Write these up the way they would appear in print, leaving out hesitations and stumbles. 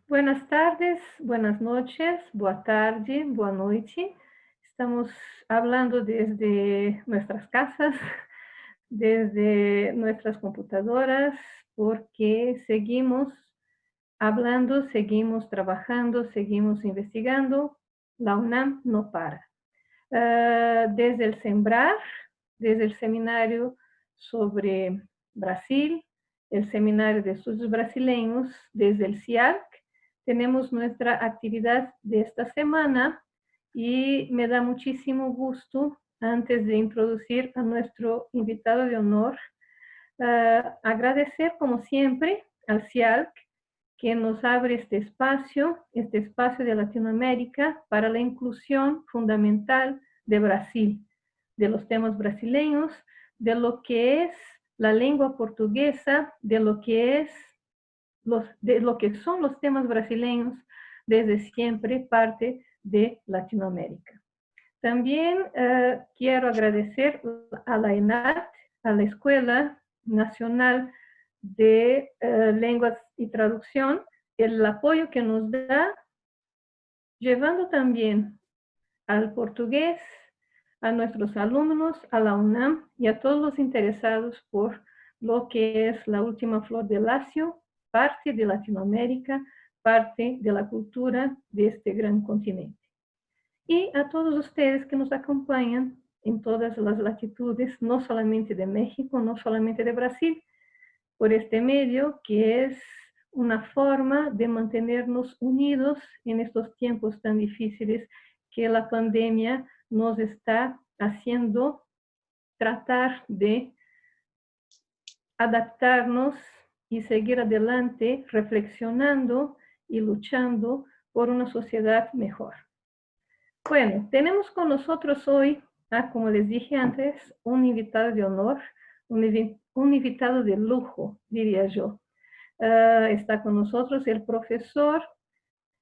Buenas tardes, buenas noches, boa tarde, boa noite. Estamos hablando desde nuestras casas, desde nuestras computadoras, porque seguimos hablando, seguimos trabajando, seguimos investigando. La UNAM no para. Desde el Sembrar, desde el seminario sobre Brasil, el seminario de estudios brasileños, desde el CIARC, tenemos nuestra actividad de esta semana y me da muchísimo gusto, antes de introducir a nuestro invitado de honor, agradecer como siempre al CIARC que nos abre este espacio de Latinoamérica para la inclusión fundamental de Brasil, de los temas brasileños, de lo que es la lengua portuguesa, de lo que son los temas brasileños desde siempre parte de Latinoamérica. También quiero agradecer a la ENAT, a la Escuela Nacional de Lenguas y Traducción, el apoyo que nos da, llevando también al portugués, a nuestros alumnos, a la UNAM y a todos los interesados por lo que es la última flor de Lacio, parte de Latinoamérica, parte de la cultura de este gran continente. Y a todos ustedes que nos acompañan en todas las latitudes, no solamente de México, no solamente de Brasil, por este medio que es una forma de mantenernos unidos en estos tiempos tan difíciles que la pandemia nos está haciendo tratar de adaptarnos y seguir adelante reflexionando y luchando por una sociedad mejor. Bueno, tenemos con nosotros hoy, como les dije antes, un invitado de honor, un invitado de lujo, diría yo. Está con nosotros el profesor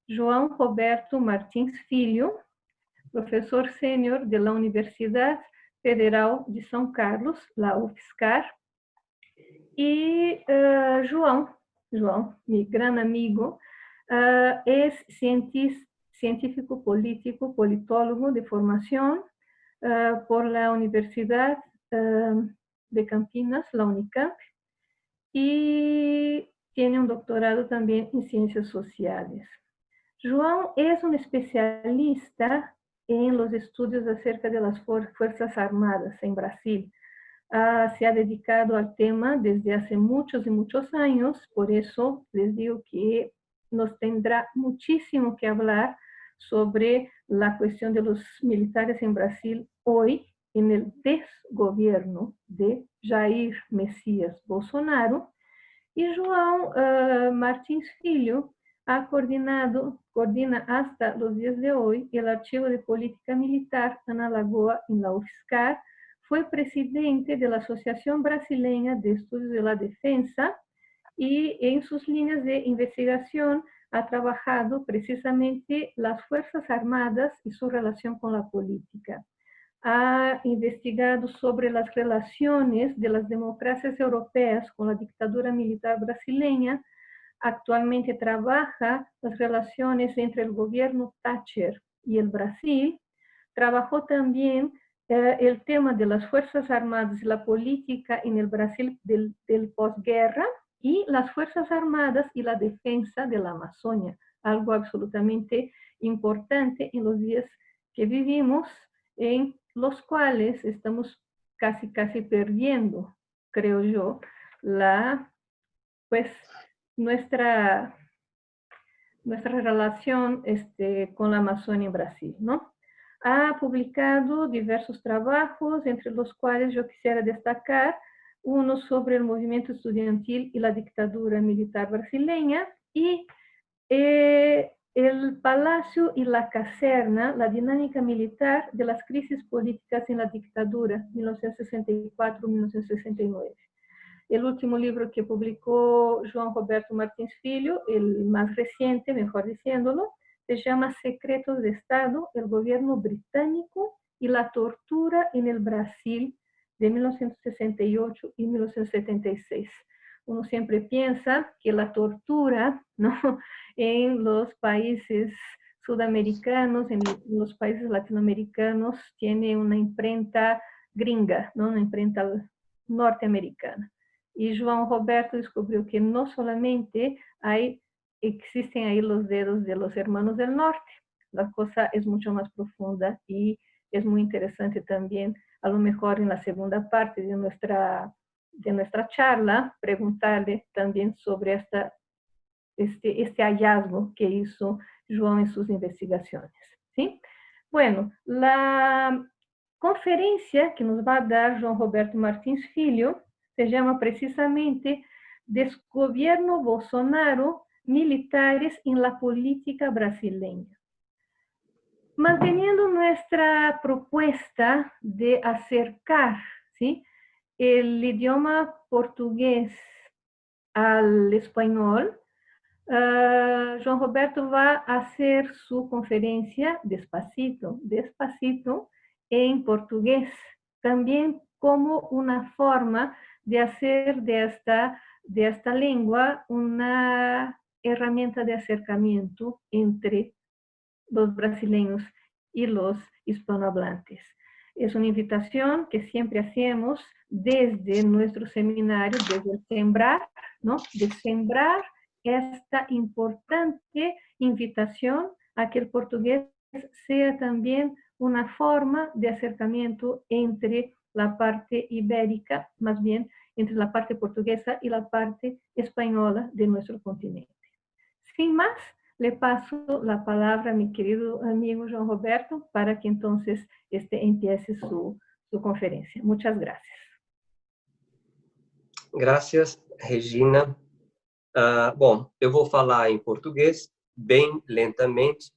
João Roberto Martins Filho, profesor sênior de la Universidad Federal de São Carlos, la UFSCar. Y João, mi gran amigo, es científico político, politólogo de formación por la Universidad de Campinas, la UNICAMP, y tiene un doctorado también en ciencias sociales. João es un especialista en los estudios acerca de las Fuerzas Armadas en Brasil. Se ha dedicado al tema desde hace muchos y muchos años, por eso les digo que nos tendrá muchísimo que hablar sobre la cuestión de los militares en Brasil hoy, en el desgobierno de Jair Messias Bolsonaro. Y João Martins Filho coordina hasta los días de hoy el Archivo de Política Militar Ana Lagoa en la UFSCar. Fue presidente de la Asociación Brasileña de Estudios de la Defensa y en sus líneas de investigación ha trabajado precisamente las Fuerzas Armadas y su relación con la política. Ha investigado sobre las relaciones de las democracias europeas con la dictadura militar brasileña. Actualmente trabaja las relaciones entre el gobierno Thatcher y el Brasil. Trabajó también el tema de las Fuerzas Armadas y la política en el Brasil del posguerra y las Fuerzas Armadas y la defensa de la Amazonia, algo absolutamente importante en los días que vivimos, en los cuales estamos casi perdiendo, creo yo, nuestra relación con la Amazonia en Brasil, ¿no? Ha publicado diversos trabajos, entre los cuales yo quisiera destacar uno sobre el movimiento estudiantil y la dictadura militar brasileña y el Palacio y la Caserna, la dinámica militar de las crisis políticas en la dictadura, 1964-1969. El último libro que publicó João Roberto Martins Filho, el más reciente, mejor diciéndolo, se llama Secretos de Estado, el gobierno británico y la tortura en el Brasil de 1968 y 1976. uno siempre piensa que la tortura, ¿no?, en los países sudamericanos, en los países latinoamericanos, tiene una imprenta gringa, ¿no?, una imprenta norteamericana. Y João Roberto descubrió que no solamente existen ahí los dedos de los hermanos del norte, la cosa es mucho más profunda y es muy interesante también, a lo mejor en la segunda parte de nuestra charla, preguntarle también sobre este hallazgo que hizo João en sus investigaciones, ¿sí? Bueno, la conferencia que nos va a dar João Roberto Martins Filho se llama precisamente Desgobierno Bolsonaro, militares en la política brasileña. Manteniendo nuestra propuesta de acercar, ¿sí?, el idioma portugués al español, João Roberto va a hacer su conferencia despacito, en portugués, también como una forma de hacer de esta lengua una herramienta de acercamiento entre los brasileños y los hispanohablantes. Es una invitación que siempre hacemos desde nuestro seminario, desde el Sembrar, ¿no?, de sembrar esta importante invitación a que el portugués sea también una forma de acercamiento entre la parte ibérica, más bien entre la parte portuguesa y la parte española de nuestro continente. Sin más, le paso la palabra a mi querido amigo João Roberto para que entonces empiece su conferencia. Muchas gracias. Gracias, Regina. Bom, eu vou falar em português, bem lentamente,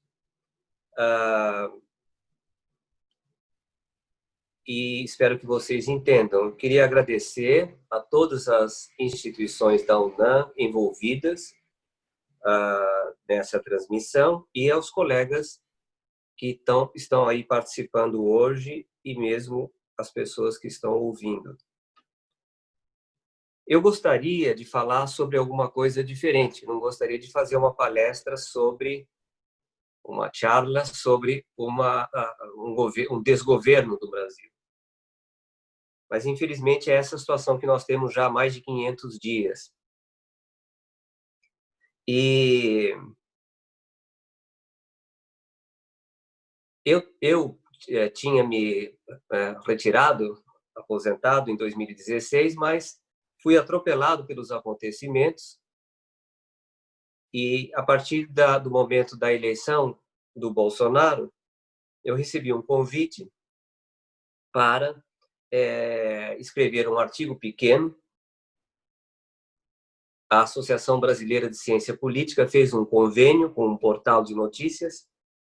e espero que vocês entendam. Eu queria agradecer a todas as instituições da UNAM envolvidas nessa transmissão e aos colegas que estão aí participando hoje e mesmo as pessoas que estão ouvindo. Eu gostaria de falar sobre alguma coisa diferente, não gostaria de fazer uma palestra sobre, uma charla sobre um desgoverno do Brasil. Mas, infelizmente, é essa situação que nós temos já há mais de 500 dias. E eu tinha me retirado, aposentado em 2016, mas fui atropelado pelos acontecimentos e, a partir do momento da eleição do Bolsonaro, eu recebi um convite para escrever um artigo pequeno. A Associação Brasileira de Ciência Política fez um convênio com um portal de notícias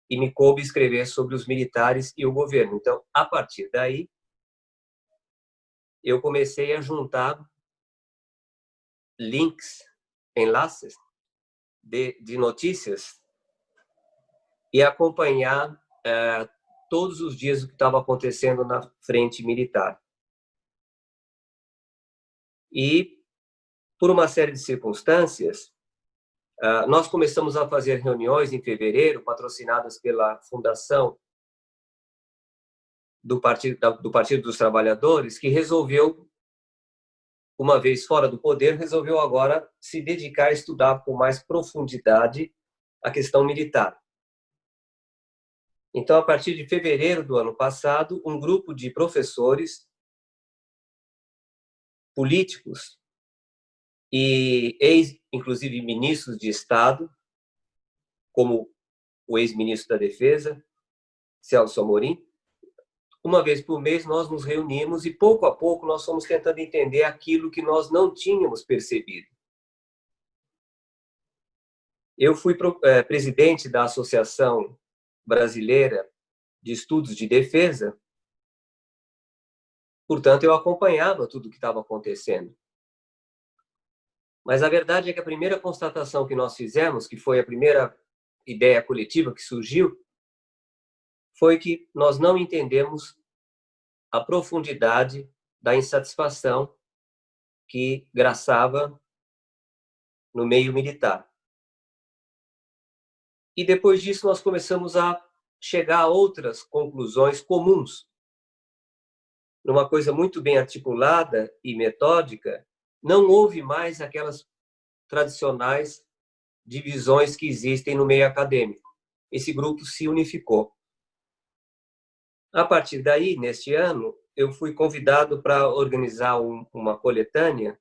e me coube escrever sobre os militares e o governo. Então, a partir daí, eu comecei a juntar links, enlaces de notícias e acompanhar todos os dias o que estava acontecendo na frente militar. E, por uma série de circunstâncias, nós começamos a fazer reuniões em fevereiro, patrocinadas pela Fundação do Partido dos Trabalhadores, que resolveu, uma vez fora do poder, resolveu agora se dedicar a estudar com mais profundidade a questão militar. Então, a partir de fevereiro do ano passado, um grupo de professores, políticos e inclusive ministros de Estado, como o ex-ministro da Defesa, Celso Amorim, uma vez por mês nós nos reunimos e, pouco a pouco, nós fomos tentando entender aquilo que nós não tínhamos percebido. Eu fui presidente da Associação Brasileira de Estudos de Defesa, portanto, eu acompanhava tudo o que estava acontecendo. Mas a verdade é que a primeira constatação que nós fizemos, que foi a primeira ideia coletiva que surgiu, foi que nós não entendemos a profundidade da insatisfação que graçava no meio militar. E depois disso nós começamos a chegar a outras conclusões comuns. Numa coisa muito bem articulada e metódica, não houve mais aquelas tradicionais divisões que existem no meio acadêmico. Esse grupo se unificou. A partir daí, neste ano, eu fui convidado para organizar uma coletânea,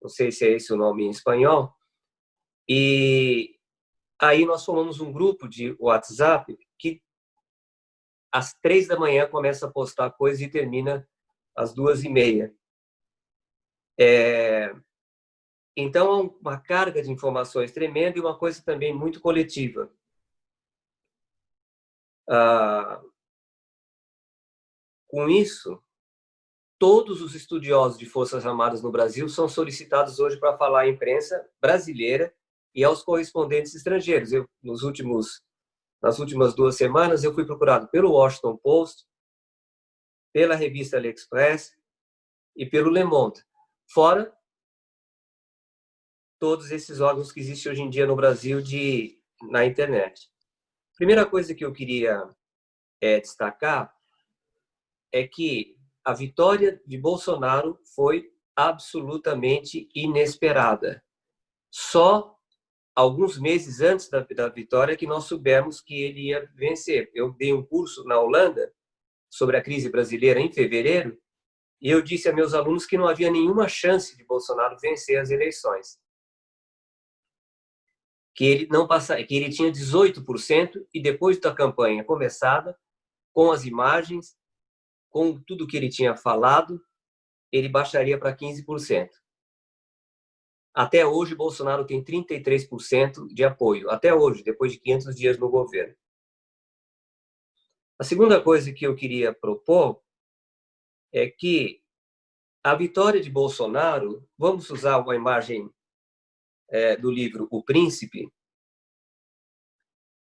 não sei se é esse o nome em espanhol, e aí nós formamos um grupo de WhatsApp que às 3 da manhã começa a postar coisas e termina às 2h30. Então, é uma carga de informações tremenda e uma coisa também muito coletiva. Com isso, todos os estudiosos de Forças Armadas no Brasil são solicitados hoje para falar à imprensa brasileira e aos correspondentes estrangeiros. Nas últimas 2 semanas, eu fui procurado pelo Washington Post, pela revista L'Express e pelo Le Monde, fora todos esses órgãos que existem hoje em dia no Brasil na internet. A primeira coisa que eu queria destacar é que a vitória de Bolsonaro foi absolutamente inesperada. Só alguns meses antes da vitória que nós soubemos que ele ia vencer. Eu dei um curso na Holanda sobre a crise brasileira em fevereiro e eu disse a meus alunos que não havia nenhuma chance de Bolsonaro vencer as eleições. Que ele não passaria, que ele tinha 18% e depois da campanha começada, com as imagens, com tudo que ele tinha falado, ele baixaria para 15%. Até hoje, Bolsonaro tem 33% de apoio. Até hoje, depois de 500 dias no governo. A segunda coisa que eu queria propor é que a vitória de Bolsonaro, vamos usar uma imagem do livro O Príncipe,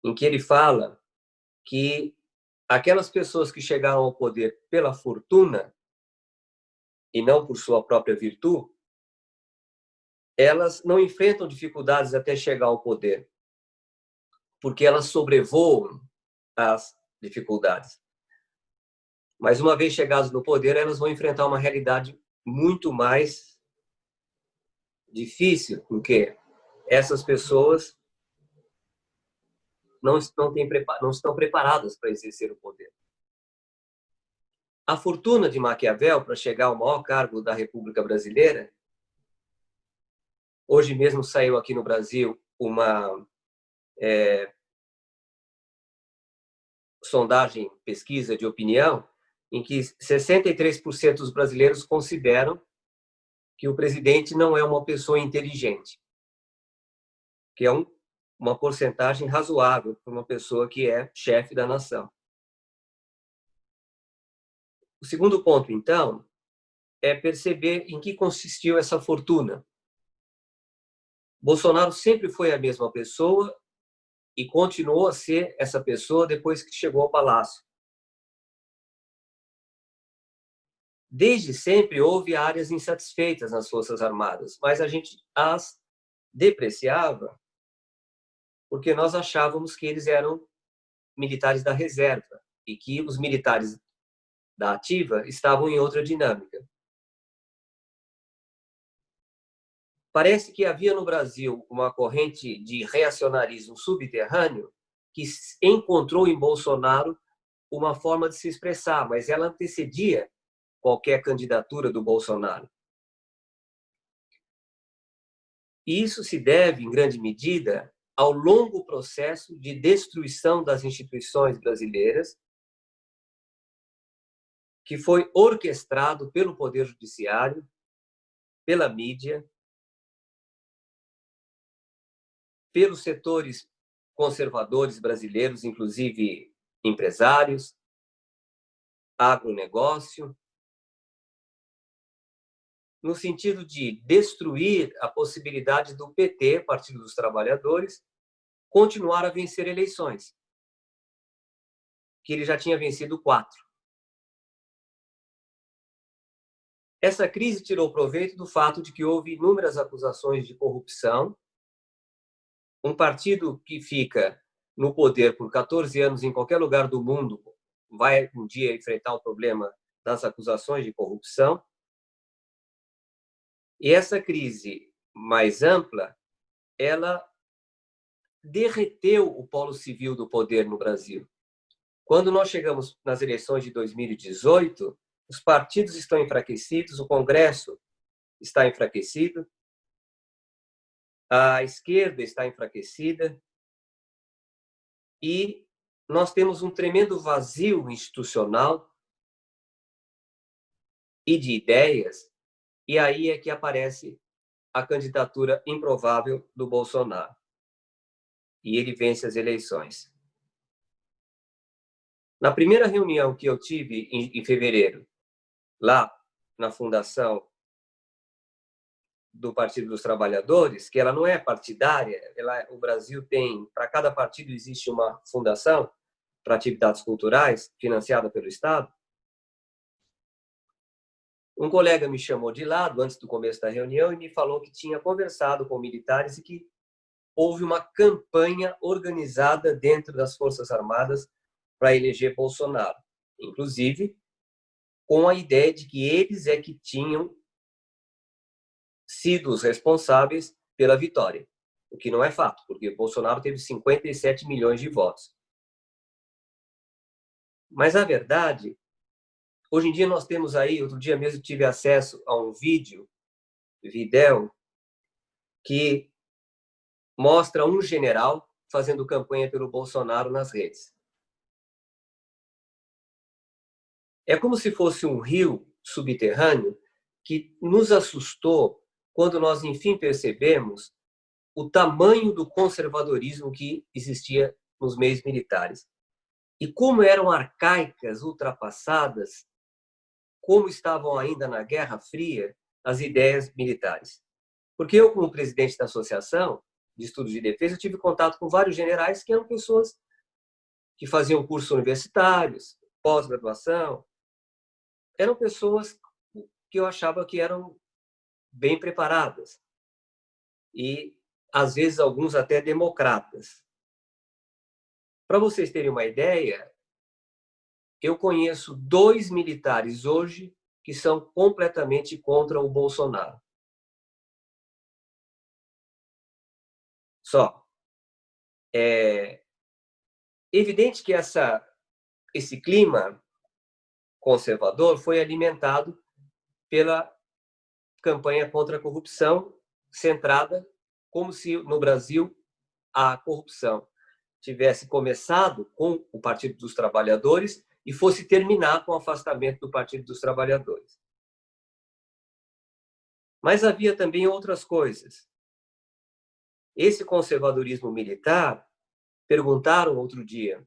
em que ele fala que aquelas pessoas que chegaram ao poder pela fortuna e não por sua própria virtude, elas não enfrentam dificuldades até chegar ao poder, porque elas sobrevoam as dificuldades. Mas uma vez chegadas no poder, elas vão enfrentar uma realidade muito mais difícil, porque essas pessoas não estão preparadas para exercer o poder. A fortuna de Maquiavel para chegar ao maior cargo da República Brasileira, hoje mesmo saiu aqui no Brasil uma sondagem, pesquisa de opinião, em que 63% dos brasileiros consideram que o presidente não é uma pessoa inteligente, que é uma porcentagem razoável para uma pessoa que é chefe da nação. O segundo ponto, então, é perceber em que consistiu essa fortuna. Bolsonaro sempre foi a mesma pessoa e continuou a ser essa pessoa depois que chegou ao palácio. Desde sempre houve áreas insatisfeitas nas Forças Armadas, mas a gente as depreciava porque nós achávamos que eles eram militares da reserva e que os militares da ativa estavam em outra dinâmica. Parece que havia no Brasil uma corrente de reacionarismo subterrâneo que encontrou em Bolsonaro uma forma de se expressar, mas ela antecedia qualquer candidatura do Bolsonaro. E isso se deve, em grande medida, ao longo processo de destruição das instituições brasileiras, que foi orquestrado pelo Poder Judiciário, pela mídia, pelos setores conservadores brasileiros, inclusive empresários, agronegócio, no sentido de destruir a possibilidade do PT, Partido dos Trabalhadores, continuar a vencer eleições, que ele já tinha vencido 4. Essa crise tirou proveito do fato de que houve inúmeras acusações de corrupção. Um partido que fica no poder por 14 anos em qualquer lugar do mundo vai um dia enfrentar o problema das acusações de corrupção. E essa crise mais ampla, ela derreteu o polo civil do poder no Brasil. Quando nós chegamos nas eleições de 2018, os partidos estão enfraquecidos, o Congresso está enfraquecido, a esquerda está enfraquecida e nós temos um tremendo vazio institucional e de ideias, e aí é que aparece a candidatura improvável do Bolsonaro. E ele vence as eleições. Na primeira reunião que eu tive em fevereiro, lá na fundação do Partido dos Trabalhadores, que ela não é partidária, o Brasil tem, para cada partido existe uma fundação para atividades culturais, financiada pelo Estado. Um colega me chamou de lado antes do começo da reunião e me falou que tinha conversado com militares e que houve uma campanha organizada dentro das Forças Armadas para eleger Bolsonaro, inclusive com a ideia de que eles é que tinham sido os responsáveis pela vitória, o que não é fato, porque Bolsonaro teve 57 milhões de votos. Mas a verdade, hoje em dia nós temos aí, outro dia mesmo tive acesso a um vídeo que mostra um general fazendo campanha pelo Bolsonaro nas redes. É como se fosse um rio subterrâneo que nos assustou quando nós, enfim, percebemos o tamanho do conservadorismo que existia nos meios militares. E como eram arcaicas, ultrapassadas, como estavam ainda na Guerra Fria as ideias militares. Porque eu, como presidente da Associação de Estudos de Defesa, eu tive contato com vários generais que eram pessoas que faziam cursos universitários, pós-graduação, eram pessoas que eu achava que eram bem preparadas e, às vezes, alguns até democratas. Para vocês terem uma ideia, eu conheço 2 militares hoje que são completamente contra o Bolsonaro. Só. É evidente que esse clima conservador foi alimentado pela campanha contra a corrupção, centrada como se no Brasil a corrupção tivesse começado com o Partido dos Trabalhadores e fosse terminar com o afastamento do Partido dos Trabalhadores. Mas havia também outras coisas. Esse conservadorismo militar, perguntaram outro dia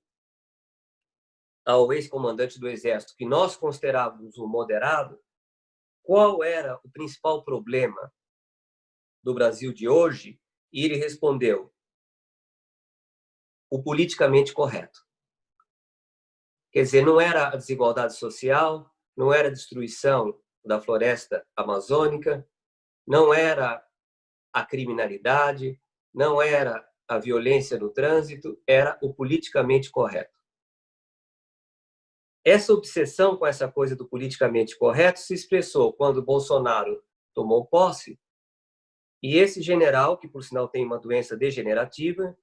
ao ex-comandante do Exército, que nós considerávamos um moderado, qual era o principal problema do Brasil de hoje, e ele respondeu: o politicamente correto. Quer dizer, não era a desigualdade social, não era a destruição da floresta amazônica, não era a criminalidade, não era a violência no trânsito, era o politicamente correto. Essa obsessão com essa coisa do politicamente correto se expressou quando Bolsonaro tomou posse e esse general, que por sinal tem uma doença degenerativa,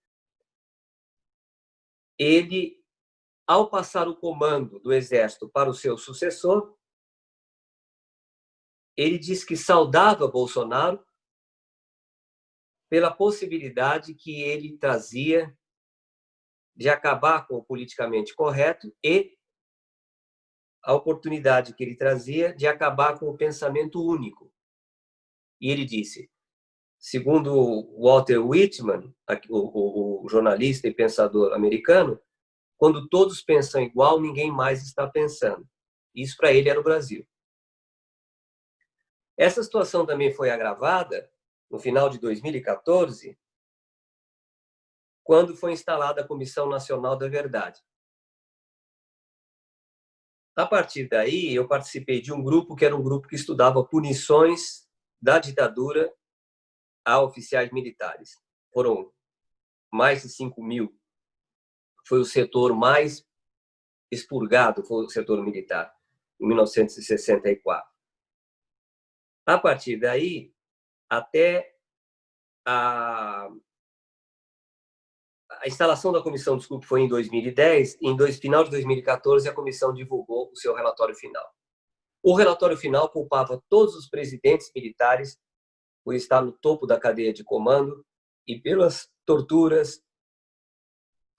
ele, ao passar o comando do Exército para o seu sucessor, ele diz que saudava Bolsonaro pela possibilidade que ele trazia de acabar com o politicamente correto e a oportunidade que ele trazia de acabar com o pensamento único. E ele disse, segundo Walter Whitman, o jornalista e pensador americano, quando todos pensam igual, ninguém mais está pensando. Isso para ele era o Brasil. Essa situação também foi agravada no final de 2014, quando foi instalada a Comissão Nacional da Verdade. A partir daí, eu participei de um grupo que era um grupo que estudava punições da ditadura a oficiais militares. Foram mais de 5.000. Foi o setor mais expurgado, foi o setor militar, em 1964. A partir daí, até a instalação da comissão, desculpe, foi em 2010, final de 2014, a comissão divulgou o seu relatório final. O relatório final culpava todos os presidentes militares por estar no topo da cadeia de comando e pelas torturas,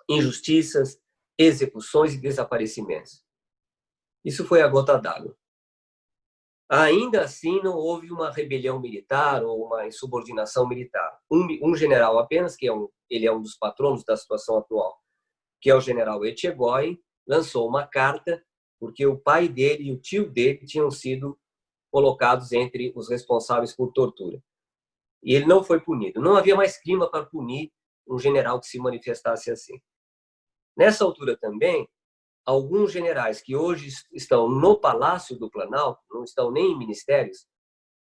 injustiças, execuções e desaparecimentos. Isso foi a gota d'água. Ainda assim, não houve uma rebelião militar ou uma insubordinação militar. Um general apenas, que ele é um dos patronos da situação atual, que é o general Etchegoyen, lançou uma carta porque o pai dele e o tio dele tinham sido colocados entre os responsáveis por tortura. E ele não foi punido. Não havia mais clima para punir um general que se manifestasse assim. Nessa altura também, alguns generais que hoje estão no Palácio do Planalto, não estão nem em ministérios,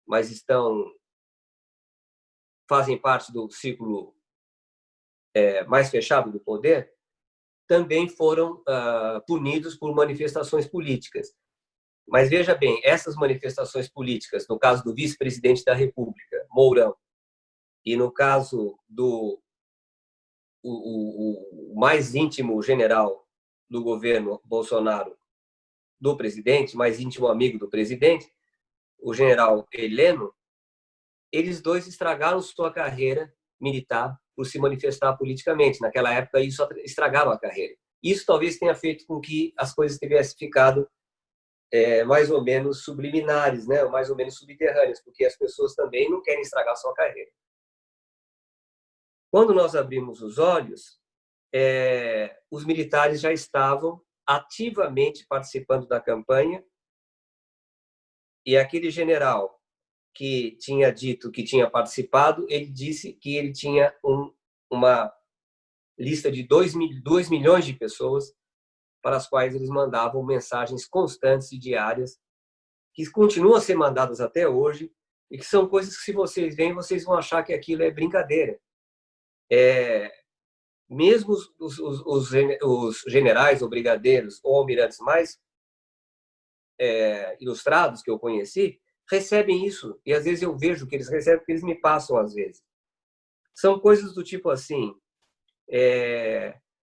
mas fazem parte do círculo mais fechado do poder, também foram punidos por manifestações políticas. Mas veja bem, essas manifestações políticas, no caso do vice-presidente da República, Mourão, e no caso do o mais íntimo general do governo Bolsonaro, do presidente, mais íntimo amigo do presidente, o general Heleno, eles dois estragaram sua carreira militar por se manifestar politicamente. Naquela época, isso estragava a carreira. Isso talvez tenha feito com que as coisas tivessem ficado mais ou menos subliminares, né? Mais ou menos subterrâneas, porque as pessoas também não querem estragar sua carreira. Quando nós abrimos os olhos, os militares já estavam ativamente participando da campanha e aquele general que tinha dito que tinha participado, ele disse que ele tinha uma lista de 2 milhões de pessoas para as quais eles mandavam mensagens constantes e diárias, que continuam a ser mandadas até hoje, e que são coisas que, se vocês veem, vocês vão achar que aquilo é brincadeira. Mesmo os generais ou brigadeiros ou almirantes mais ilustrados que eu conheci, recebem isso, e às vezes eu vejo que eles recebem, porque eles me passam às vezes. São coisas do tipo assim,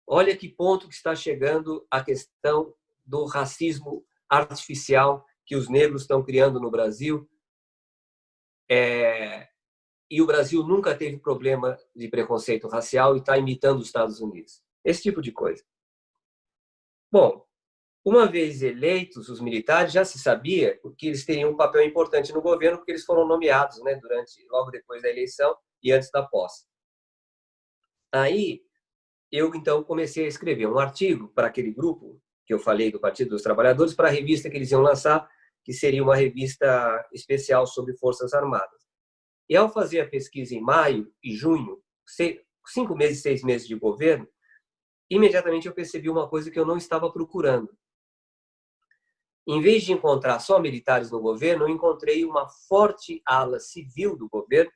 olha que ponto que está chegando a questão do racismo artificial que os negros estão criando no Brasil, e o Brasil nunca teve problema de preconceito racial e está imitando os Estados Unidos. Esse tipo de coisa. Bom, uma vez eleitos, os militares já se sabia que eles teriam um papel importante no governo, porque eles foram nomeados, né, logo depois da eleição e antes da posse. Aí, eu então comecei a escrever um artigo para aquele grupo que eu falei do Partido dos Trabalhadores, para a revista que eles iam lançar, que seria uma revista especial sobre Forças Armadas. E ao fazer a pesquisa em maio e junho, 5 meses, 6 meses de governo, imediatamente eu percebi uma coisa que eu não estava procurando. Em vez de encontrar só militares no governo, eu encontrei uma forte ala civil do governo,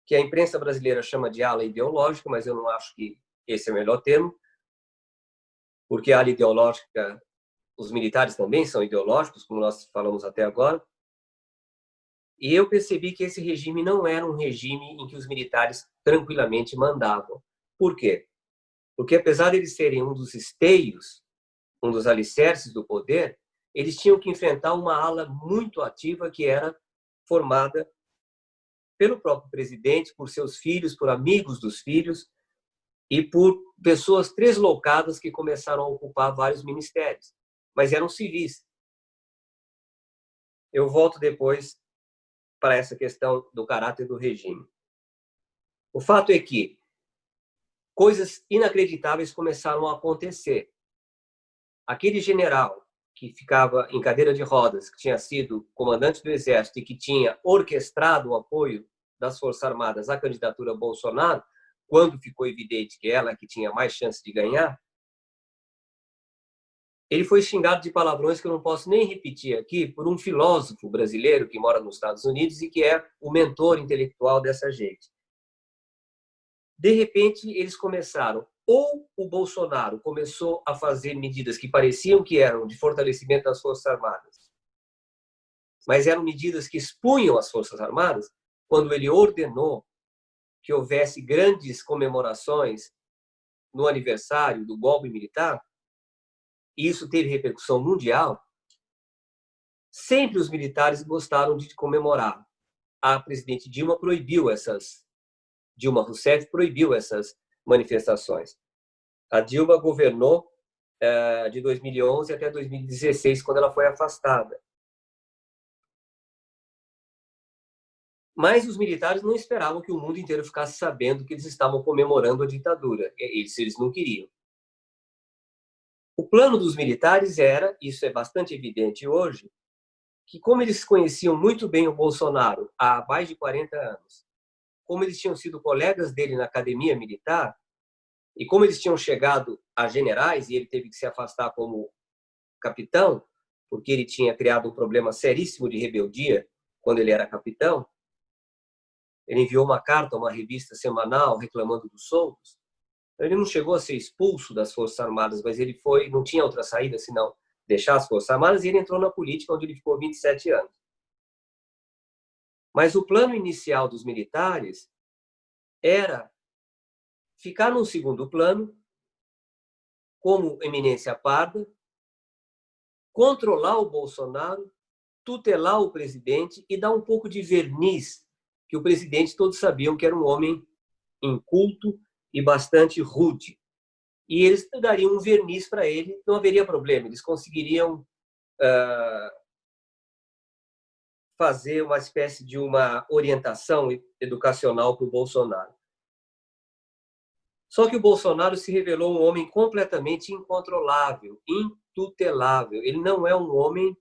que a imprensa brasileira chama de ala ideológica, mas eu não acho que esse é o melhor termo, porque a ala ideológica, os militares também são ideológicos, como nós falamos até agora. E eu percebi que esse regime não era um regime em que os militares tranquilamente mandavam. Por quê? Porque, apesar de eles serem um dos esteios, um dos alicerces do poder, eles tinham que enfrentar uma ala muito ativa que era formada pelo próprio presidente, por seus filhos, por amigos dos filhos e por pessoas deslocadas que começaram a ocupar vários ministérios, mas eram civis. Eu volto depois para essa questão do caráter do regime. O fato é que coisas inacreditáveis começaram a acontecer. Aquele general que ficava em cadeira de rodas, que tinha sido comandante do Exército e que tinha orquestrado o apoio das Forças Armadas à candidatura Bolsonaro, quando ficou evidente que ela que tinha mais chance de ganhar, Ele foi xingado de palavrões que eu não posso nem repetir aqui por um filósofo brasileiro que mora nos Estados Unidos e que é o mentor intelectual dessa gente. De repente, eles começaram, ou o Bolsonaro começou a fazer medidas que pareciam que eram de fortalecimento das Forças Armadas, mas eram medidas que expunham as Forças Armadas, quando ele ordenou que houvesse grandes comemorações no aniversário do golpe militar, e isso teve repercussão mundial. Sempre os militares gostaram de comemorar. A presidente Dilma Rousseff proibiu essas manifestações. A Dilma governou de 2011 até 2016, quando ela foi afastada. Mas os militares não esperavam que o mundo inteiro ficasse sabendo que eles estavam comemorando a ditadura. Eles não queriam. O plano dos militares era, isso é bastante evidente hoje, que como eles conheciam muito bem o Bolsonaro há mais de 40 anos, como eles tinham sido colegas dele na academia militar, e como eles tinham chegado a generais, e ele teve que se afastar como capitão, porque ele tinha criado um problema seríssimo de rebeldia quando ele era capitão, ele enviou uma carta a uma revista semanal reclamando dos soldos. Ele não chegou a ser expulso das Forças Armadas, mas ele não tinha outra saída senão deixar as Forças Armadas, e ele entrou na política, onde ele ficou 27 anos. Mas o plano inicial dos militares era ficar num segundo plano, como eminência parda, controlar o Bolsonaro, tutelar o presidente e dar um pouco de verniz, que o presidente todos sabiam que era um homem inculto e bastante rude. E eles dariam um verniz para ele, não haveria problema, eles conseguiriam fazer uma espécie de uma orientação educacional para o Bolsonaro. Só que o Bolsonaro se revelou um homem completamente incontrolável, intutelável. Ele não é um homem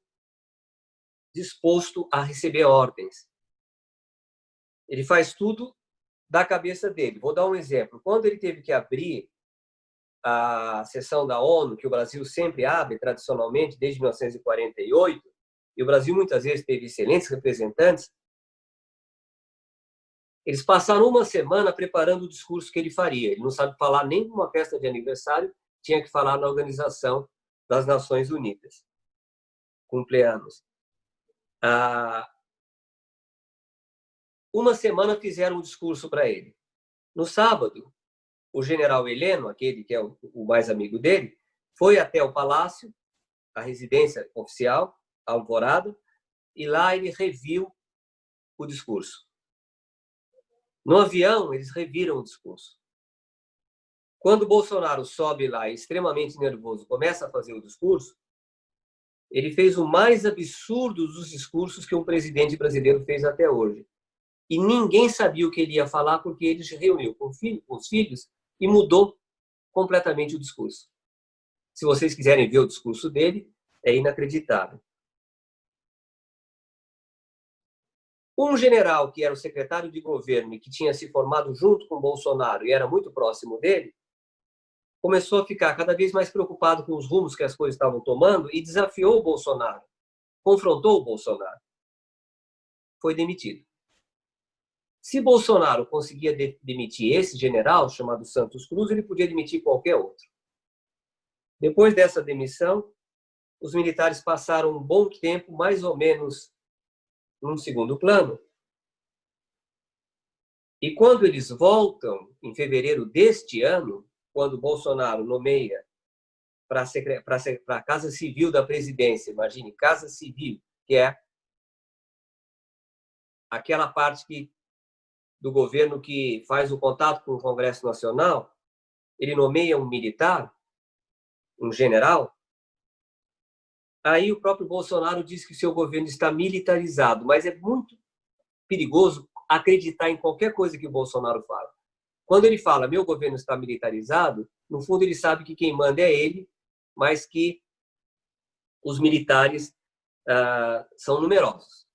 disposto a receber ordens. Ele faz tudo da cabeça dele. Vou dar um exemplo. Quando ele teve que abrir a sessão da ONU, que o Brasil sempre abre, tradicionalmente, desde 1948, e o Brasil muitas vezes teve excelentes representantes, eles passaram uma semana preparando o discurso que ele faria. Ele não sabe falar nem numa festa de aniversário, tinha que falar na Organização das Nações Unidas. Cumpleanos. Uma semana fizeram um discurso para ele. No sábado, o general Heleno, aquele que é o mais amigo dele, foi até o palácio, a residência oficial, a Alvorada, e lá ele reviu o discurso. No avião, eles reviram o discurso. Quando o Bolsonaro sobe lá, extremamente nervoso, começa a fazer o discurso, ele fez o mais absurdo dos discursos que um presidente brasileiro fez até hoje. E ninguém sabia o que ele ia falar, porque ele se reuniu com os filhos e mudou completamente o discurso. Se vocês quiserem ver o discurso dele, é inacreditável. Um general que era o secretário de governo e que tinha se formado junto com Bolsonaro e era muito próximo dele, começou a ficar cada vez mais preocupado com os rumos que as coisas estavam tomando e desafiou o Bolsonaro, confrontou o Bolsonaro. Foi demitido. Se Bolsonaro conseguia demitir esse general, chamado Santos Cruz, ele podia demitir qualquer outro. Depois dessa demissão, os militares passaram um bom tempo, mais ou menos, num segundo plano. E quando eles voltam, em fevereiro deste ano, quando Bolsonaro nomeia para a Casa Civil da Presidência, imagine, Casa Civil, que é aquela parte do governo que faz o contato com o Congresso Nacional, ele nomeia um militar, um general. Aí o próprio Bolsonaro diz que o seu governo está militarizado, mas é muito perigoso acreditar em qualquer coisa que o Bolsonaro fala. Quando ele fala, meu governo está militarizado, no fundo ele sabe que quem manda é ele, mas que os militares são numerosos.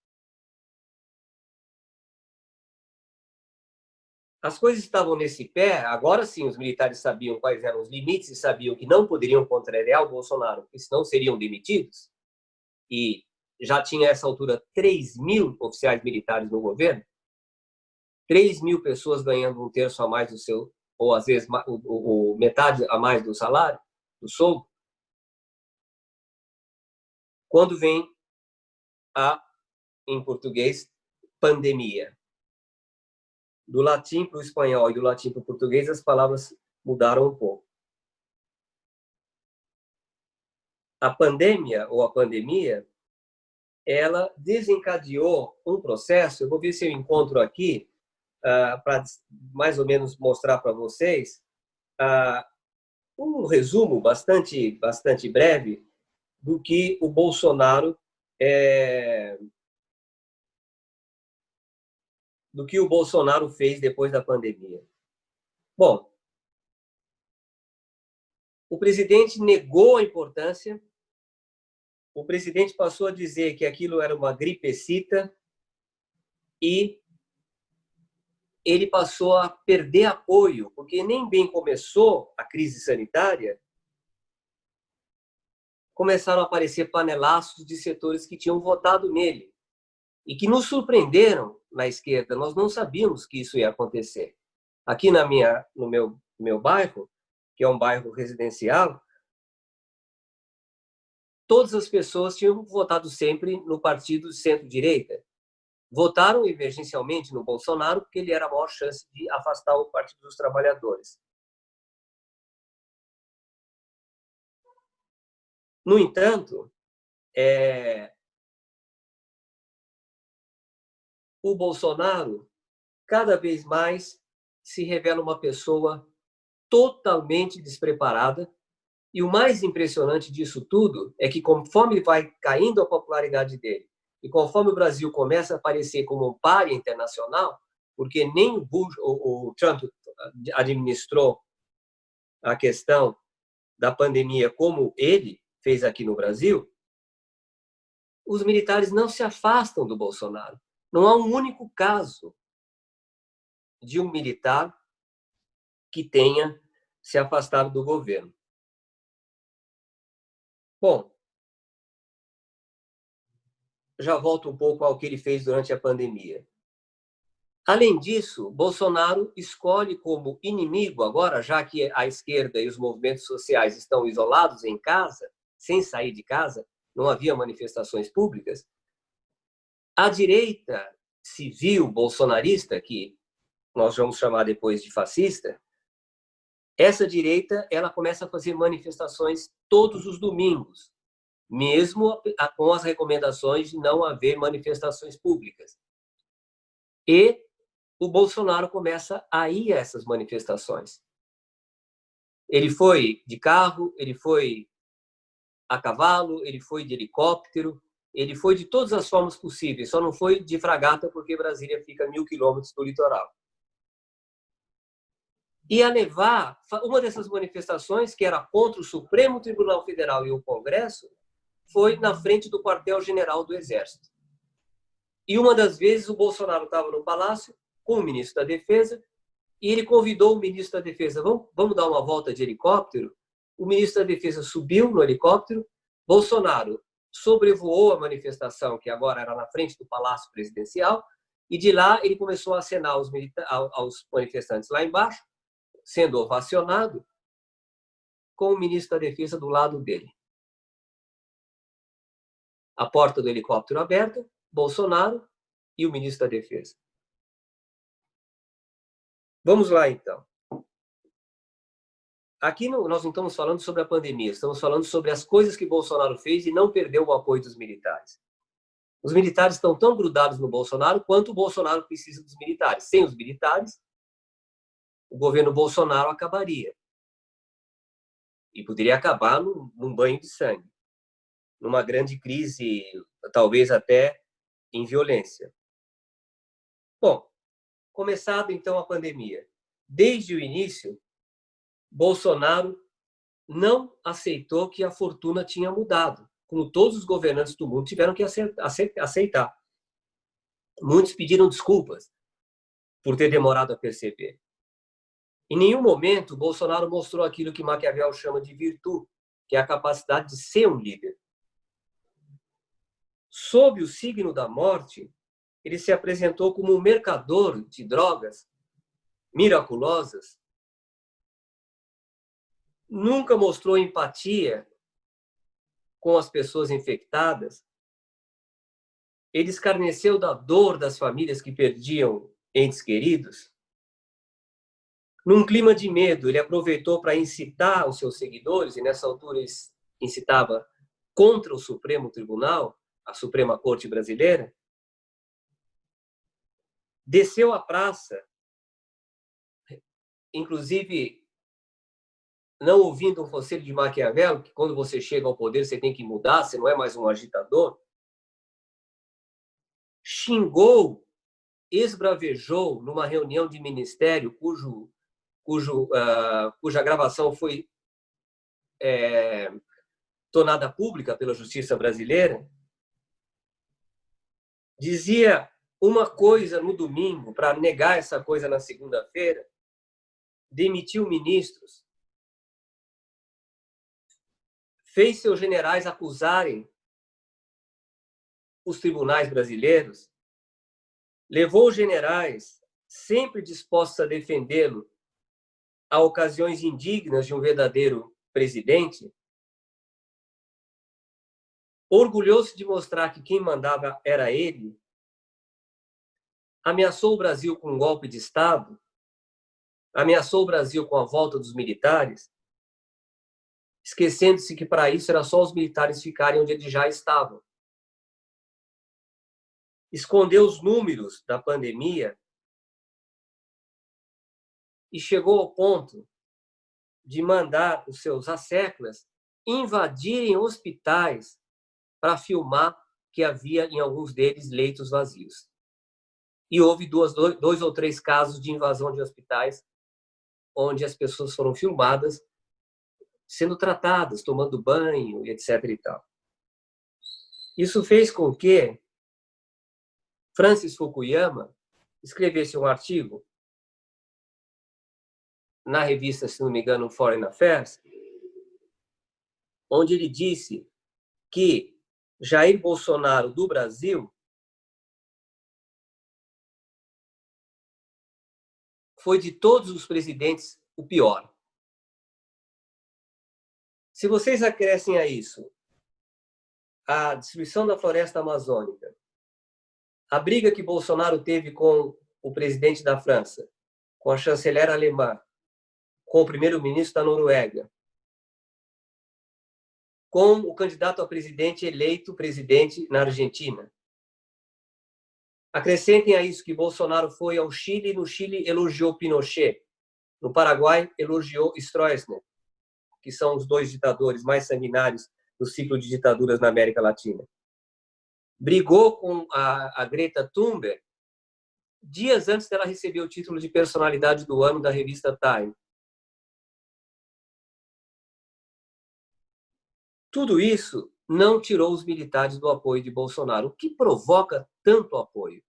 as coisas estavam nesse pé, agora sim os militares sabiam quais eram os limites e sabiam que não poderiam contrariar o Bolsonaro, porque senão seriam demitidos, e já tinha, a essa altura, 3.000 oficiais militares no governo, 3.000 pessoas ganhando um terço a mais do seu, ou às vezes metade a mais do salário, do soldo. Quando vem em português, pandemia. Do latim para o espanhol e do latim para o português, as palavras mudaram um pouco. A pandemia, ou a pandemia, ela desencadeou um processo, eu vou ver se eu encontro aqui, para mais ou menos mostrar para vocês, um resumo bastante breve do que o Bolsonaro fez depois da pandemia. Bom, o presidente negou a importância, o presidente passou a dizer que aquilo era uma gripecita e ele passou a perder apoio, porque nem bem começou a crise sanitária, começaram a aparecer panelaços de setores que tinham votado nele e que nos surpreenderam na esquerda. Nós não sabíamos que isso ia acontecer. Aqui no meu bairro, que é um bairro residencial, todas as pessoas tinham votado sempre no partido centro-direita. Votaram emergencialmente no Bolsonaro porque ele era a maior chance de afastar o Partido dos Trabalhadores. No entanto, o Bolsonaro cada vez mais se revela uma pessoa totalmente despreparada, e o mais impressionante disso tudo é que, conforme vai caindo a popularidade dele e conforme o Brasil começa a aparecer como um pária internacional, porque nem o Trump administrou a questão da pandemia como ele fez aqui no Brasil, os militares não se afastam do Bolsonaro. Não há um único caso de um militar que tenha se afastado do governo. Bom, já volto um pouco ao que ele fez durante a pandemia. Além disso, Bolsonaro escolhe como inimigo, agora, já que a esquerda e os movimentos sociais estão isolados em casa, sem sair de casa, não havia manifestações públicas, a direita civil bolsonarista, que nós vamos chamar depois de fascista, essa direita ela começa a fazer manifestações todos os domingos, mesmo com as recomendações de não haver manifestações públicas. E o Bolsonaro começa a ir a essas manifestações. Ele foi de carro, ele foi a cavalo, ele foi de helicóptero, ele foi de todas as formas possíveis, só não foi de fragata porque Brasília fica a 1.000 quilômetros do litoral. E a levar uma dessas manifestações, que era contra o Supremo Tribunal Federal e o Congresso, foi na frente do quartel-general do Exército. E uma das vezes o Bolsonaro estava no Palácio com o ministro da Defesa e ele convidou o ministro da Defesa, vamos dar uma volta de helicóptero? O ministro da Defesa subiu no helicóptero, Bolsonaro sobrevoou a manifestação, que agora era na frente do Palácio Presidencial, e de lá ele começou a acenar aos manifestantes lá embaixo, sendo ovacionado, com o ministro da Defesa do lado dele. A porta do helicóptero aberta, Bolsonaro e o ministro da Defesa. Vamos lá, então. Aqui nós não estamos falando sobre a pandemia, estamos falando sobre as coisas que Bolsonaro fez e não perdeu o apoio dos militares. Os militares estão tão grudados no Bolsonaro quanto o Bolsonaro precisa dos militares. Sem os militares, o governo Bolsonaro acabaria. E poderia acabar num banho de sangue, numa grande crise, talvez até em violência. Bom, começado então a pandemia. Desde o início, Bolsonaro não aceitou que a fortuna tinha mudado, como todos os governantes do mundo tiveram que aceitar. Muitos pediram desculpas. por ter demorado a perceber. Em nenhum momento, Bolsonaro mostrou aquilo que Maquiavel chama de virtude, que é a capacidade de ser um líder. Sob o signo da morte, ele se apresentou como um mercador de drogas miraculosas, nunca mostrou empatia com as pessoas infectadas, ele escarneceu da dor das famílias que perdiam entes queridos. Num clima de medo, ele aproveitou para incitar os seus seguidores, e nessa altura ele incitava contra o Supremo Tribunal, a Suprema Corte Brasileira, desceu à praça, inclusive não ouvindo um conselho de Maquiavel, que quando você chega ao poder você tem que mudar, você não é mais um agitador, xingou, esbravejou numa reunião de ministério cuja gravação foi tornada pública pela Justiça Brasileira, dizia uma coisa no domingo para negar essa coisa na segunda-feira, demitiu ministros, fez seus generais acusarem os tribunais brasileiros, levou os generais, sempre dispostos a defendê-lo, a ocasiões indignas de um verdadeiro presidente, orgulhou-se de mostrar que quem mandava era ele, ameaçou o Brasil com um golpe de Estado, ameaçou o Brasil com a volta dos militares, esquecendo-se que para isso era só os militares ficarem onde eles já estavam. Escondeu os números da pandemia e chegou ao ponto de mandar os seus asseclas invadirem hospitais para filmar que havia em alguns deles leitos vazios. E houve dois ou três casos de invasão de hospitais onde as pessoas foram filmadas sendo tratadas, tomando banho, etc. e tal. Isso fez com que Francis Fukuyama escrevesse um artigo na revista, se não me engano, Foreign Affairs, onde ele disse que Jair Bolsonaro do Brasil foi de todos os presidentes o pior. Se vocês acrescem a isso a destruição da floresta amazônica, a briga que Bolsonaro teve com o presidente da França, com a chanceler alemã, com o primeiro-ministro da Noruega, com o candidato a presidente eleito presidente na Argentina. Acrescentem a isso que Bolsonaro foi ao Chile, e no Chile elogiou Pinochet, no Paraguai elogiou Stroessner, que são os dois ditadores mais sanguinários do ciclo de ditaduras na América Latina. Brigou com a Greta Thunberg dias antes dela receber o título de personalidade do ano da revista Time. Tudo isso não tirou os militares do apoio de Bolsonaro. O que provoca tanto apoio?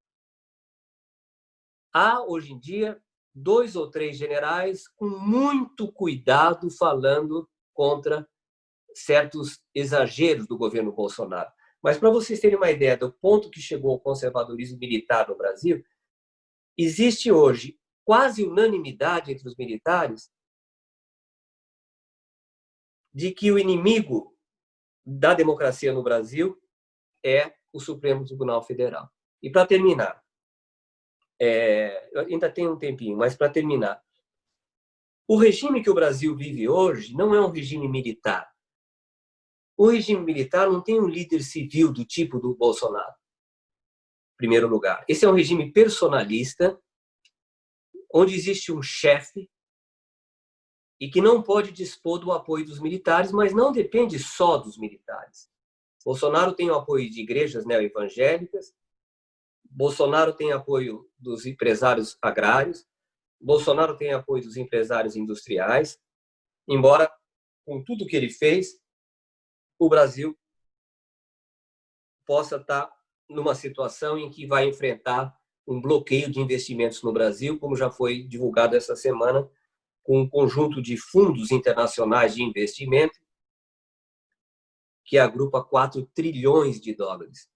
Há, hoje em dia, 2 ou 3 generais com muito cuidado falando contra certos exageros do governo Bolsonaro. Mas, para vocês terem uma ideia do ponto que chegou o conservadorismo militar no Brasil, existe hoje quase unanimidade entre os militares de que o inimigo da democracia no Brasil é o Supremo Tribunal Federal. E, para terminar, eu ainda tenho um tempinho, mas para terminar, o regime que o Brasil vive hoje não é um regime militar. O regime militar não tem um líder civil do tipo do Bolsonaro, em primeiro lugar. Esse é um regime personalista, onde existe um chefe e que não pode dispor do apoio dos militares, mas não depende só dos militares. Bolsonaro tem o apoio de igrejas neoevangélicas, Bolsonaro tem apoio dos empresários agrários, Bolsonaro tem apoio dos empresários industriais, embora, com tudo que ele fez, o Brasil possa estar numa situação em que vai enfrentar um bloqueio de investimentos no Brasil, como já foi divulgado essa semana, com um conjunto de fundos internacionais de investimento que agrupa 4 trilhões de dólares.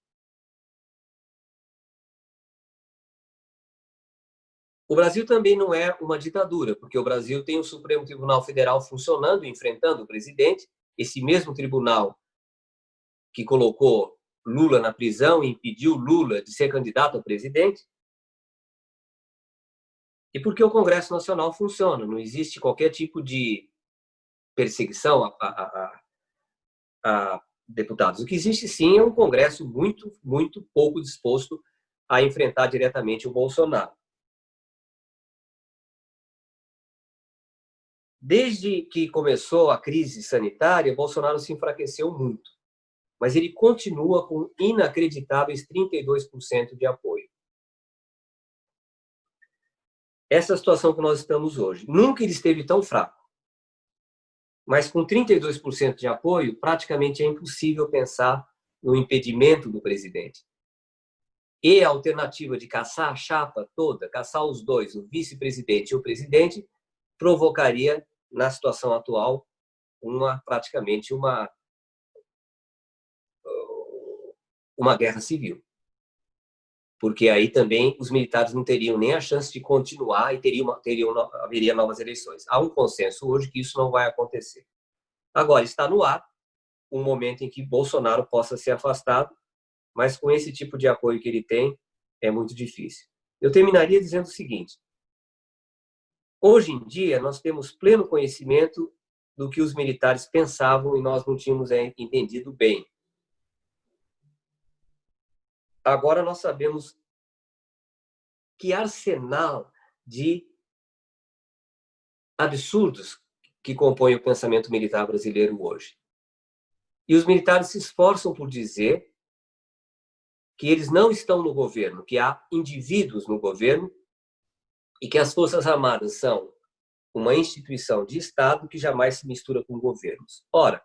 O Brasil também não é uma ditadura, porque o Brasil tem o Supremo Tribunal Federal funcionando, enfrentando o presidente, esse mesmo tribunal que colocou Lula na prisão e impediu Lula de ser candidato a presidente, e porque o Congresso Nacional funciona, não existe qualquer tipo de perseguição a deputados. O que existe, sim, é um Congresso muito pouco disposto a enfrentar diretamente o Bolsonaro. Desde que começou a crise sanitária, Bolsonaro se enfraqueceu muito, mas ele continua com inacreditáveis 32% de apoio. Essa é a situação que nós estamos hoje. Nunca ele esteve tão fraco, mas com 32% de apoio, praticamente é impossível pensar no impedimento do presidente. E a alternativa de caçar a chapa toda, caçar os dois, o vice-presidente e o presidente, provocaria, na situação atual, praticamente uma guerra civil. Porque aí também os militares não teriam nem a chance de continuar e haveria novas eleições. Há um consenso hoje que isso não vai acontecer. Agora, está no ar um momento em que Bolsonaro possa ser afastado, mas com esse tipo de apoio que ele tem, é muito difícil. Eu terminaria dizendo o seguinte: hoje em dia, nós temos pleno conhecimento do que os militares pensavam e nós não tínhamos entendido bem. Agora nós sabemos que arsenal de absurdos que compõe o pensamento militar brasileiro hoje. E os militares se esforçam por dizer que eles não estão no governo, que há indivíduos no governo e que as Forças Armadas são uma instituição de Estado que jamais se mistura com governos. Ora,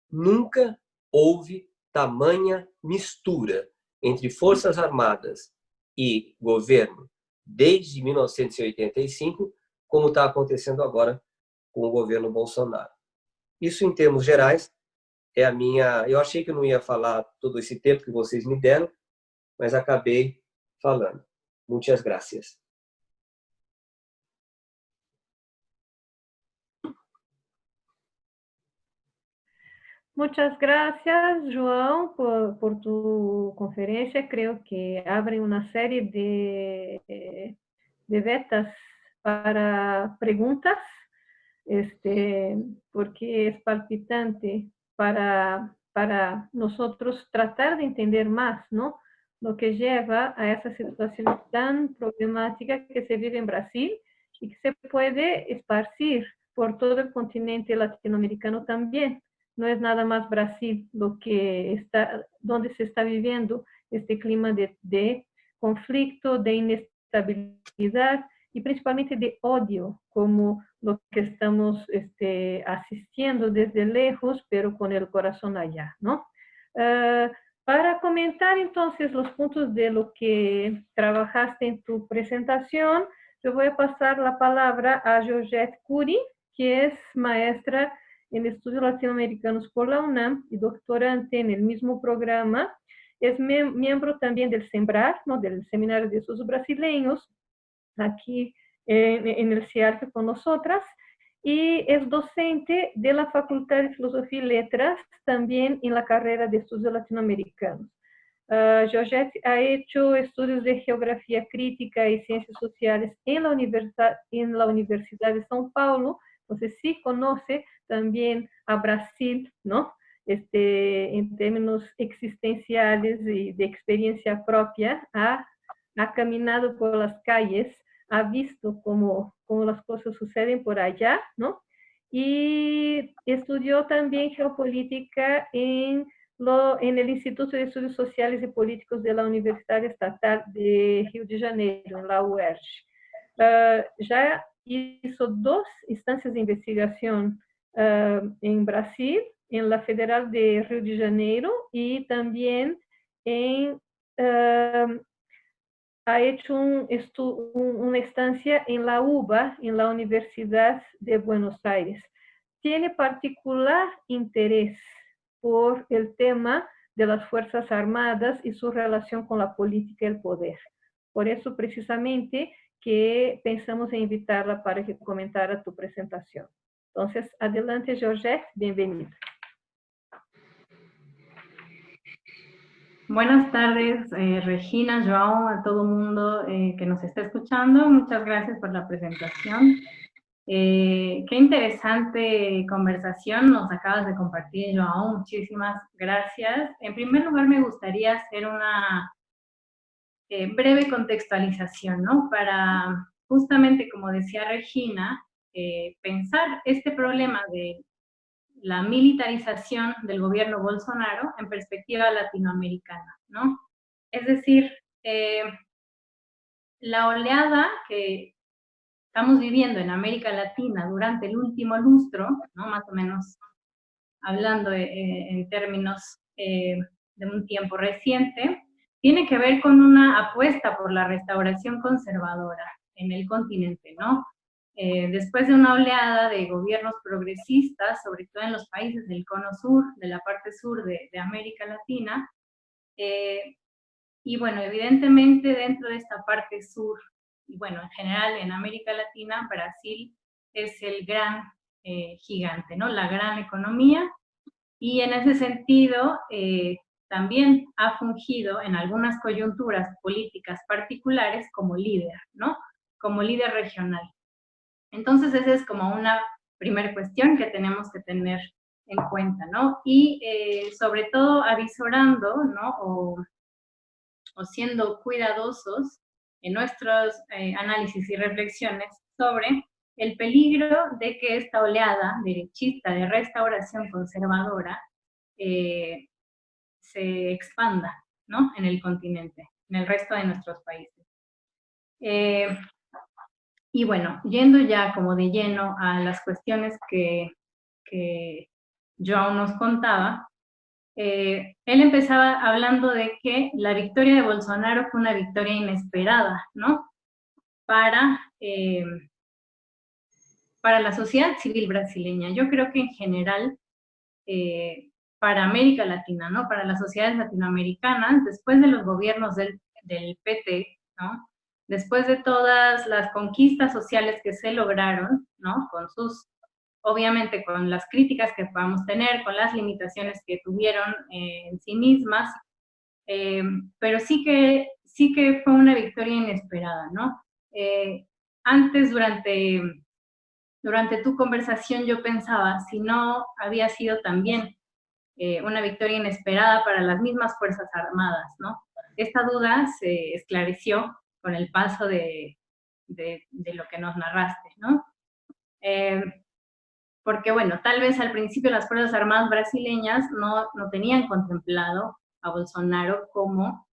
nunca houve tamanha mistura entre Forças Armadas e governo desde 1985, como está acontecendo agora com o governo Bolsonaro. Isso, em termos gerais, é a minha... Eu achei que eu não ia falar todo esse tempo que vocês me deram, mas acabei falando. Muitas gracias. Muchas gracias, João, por tu conferencia. Creo que abre una serie de vetas para preguntas, porque es palpitante para nosotros tratar de entender más, ¿no?, lo que lleva a esa situación tan problemática que se vive en Brasil y que se puede esparcir por todo el continente latinoamericano también. No es nada más Brasil donde se está viviendo este clima de conflicto, de inestabilidad y principalmente de odio, como lo que estamos asistiendo desde lejos, pero con el corazón allá, ¿no? Para comentar entonces los puntos de lo que trabajaste en tu presentación, yo voy a pasar la palabra a Georgette Cury, que es maestra en estudios latinoamericanos por la UNAM y doctorante en el mismo programa. Es miembro también del SEMBRAR, ¿no?, del Seminario de Estudios Brasileños, aquí en el CIARC con nosotras, y es docente de la Facultad de Filosofía y Letras, también en la carrera de Estudios Latinoamericanos. Georgette ha hecho estudios de Geografía Crítica y Ciencias Sociales en la Universidad de São Paulo, entonces sí conoce también a Brasil, ¿no?, en términos existenciales y de experiencia propia, ha caminado por las calles, ha visto cómo las cosas suceden por allá, ¿no? Y estudió también geopolítica en el Instituto de Estudios Sociales y Políticos de la Universidad Estatal de Rio de Janeiro, en la UERJ. Ya hizo 2 instancias de investigación en Brasil, en la Federal de Rio de Janeiro y también en ha hecho una estancia en la UBA, en la Universidad de Buenos Aires. Tiene particular interés por el tema de las Fuerzas Armadas y su relación con la política y el poder. Por eso, precisamente, que pensamos en invitarla para que comentara tu presentación. Entonces, adelante, Georgette, bienvenida. Buenas tardes, Regina, Joao, a todo el mundo que nos está escuchando. Muchas gracias por la presentación. Qué interesante conversación nos acabas de compartir, Joao. Muchísimas gracias. En primer lugar, me gustaría hacer una breve contextualización, ¿no? Para justamente, como decía Regina, pensar este problema de la militarización del gobierno Bolsonaro en perspectiva latinoamericana, ¿no? Es decir, la oleada que estamos viviendo en América Latina durante el último lustro, ¿no? Más o menos hablando en términos de un tiempo reciente, tiene que ver con una apuesta por la restauración conservadora en el continente, ¿no? Después de una oleada de gobiernos progresistas, sobre todo en los países del cono sur, de la parte sur de América Latina, y bueno, evidentemente dentro de esta parte sur, y bueno, en general en América Latina, Brasil es el gran gigante, ¿no? La gran economía, y en ese sentido también ha fungido en algunas coyunturas políticas particulares como líder, ¿no? Como líder regional. Entonces esa es como una primera cuestión que tenemos que tener en cuenta, ¿no? Y sobre todo avisorando, ¿no? O siendo cuidadosos en nuestros análisis y reflexiones sobre el peligro de que esta oleada derechista de restauración conservadora se expanda, ¿no? En el continente, en el resto de nuestros países. Y bueno, yendo ya como de lleno a las cuestiones que Joao nos contaba, él empezaba hablando de que la victoria de Bolsonaro fue una victoria inesperada, ¿no? Para la sociedad civil brasileña. Yo creo que en general, para América Latina, ¿no? Para las sociedades latinoamericanas, después de los gobiernos del PT, ¿no? Después de todas las conquistas sociales que se lograron, ¿no? Con sus, obviamente con las críticas que podamos tener, con las limitaciones que tuvieron en sí mismas, pero sí que fue una victoria inesperada, ¿no? Antes, durante tu conversación, yo pensaba si no había sido también una victoria inesperada para las mismas Fuerzas Armadas, ¿no? Esta duda se esclareció con el paso de lo que nos narraste, ¿no? Porque, bueno, tal vez al principio las Fuerzas Armadas brasileñas no tenían contemplado a Bolsonaro como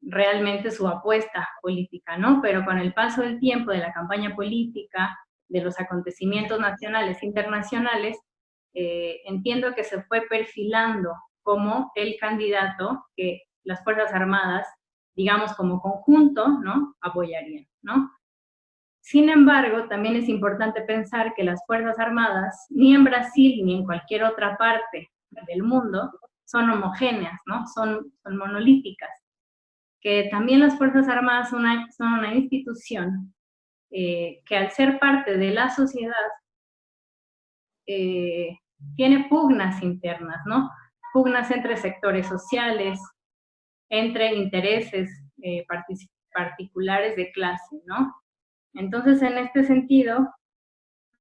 realmente su apuesta política, ¿no? Pero con el paso del tiempo, de la campaña política, de los acontecimientos nacionales e internacionales, entiendo que se fue perfilando como el candidato que las Fuerzas Armadas, digamos como conjunto, ¿no? Apoyarían, ¿no? Sin embargo, también es importante pensar que las Fuerzas Armadas, ni en Brasil ni en cualquier otra parte del mundo, son homogéneas, ¿no? Son monolíticas. Que también las Fuerzas Armadas son una institución que al ser parte de la sociedad tiene pugnas internas, ¿no? Pugnas entre sectores sociales, entre intereses particulares de clase, ¿no? Entonces, en este sentido,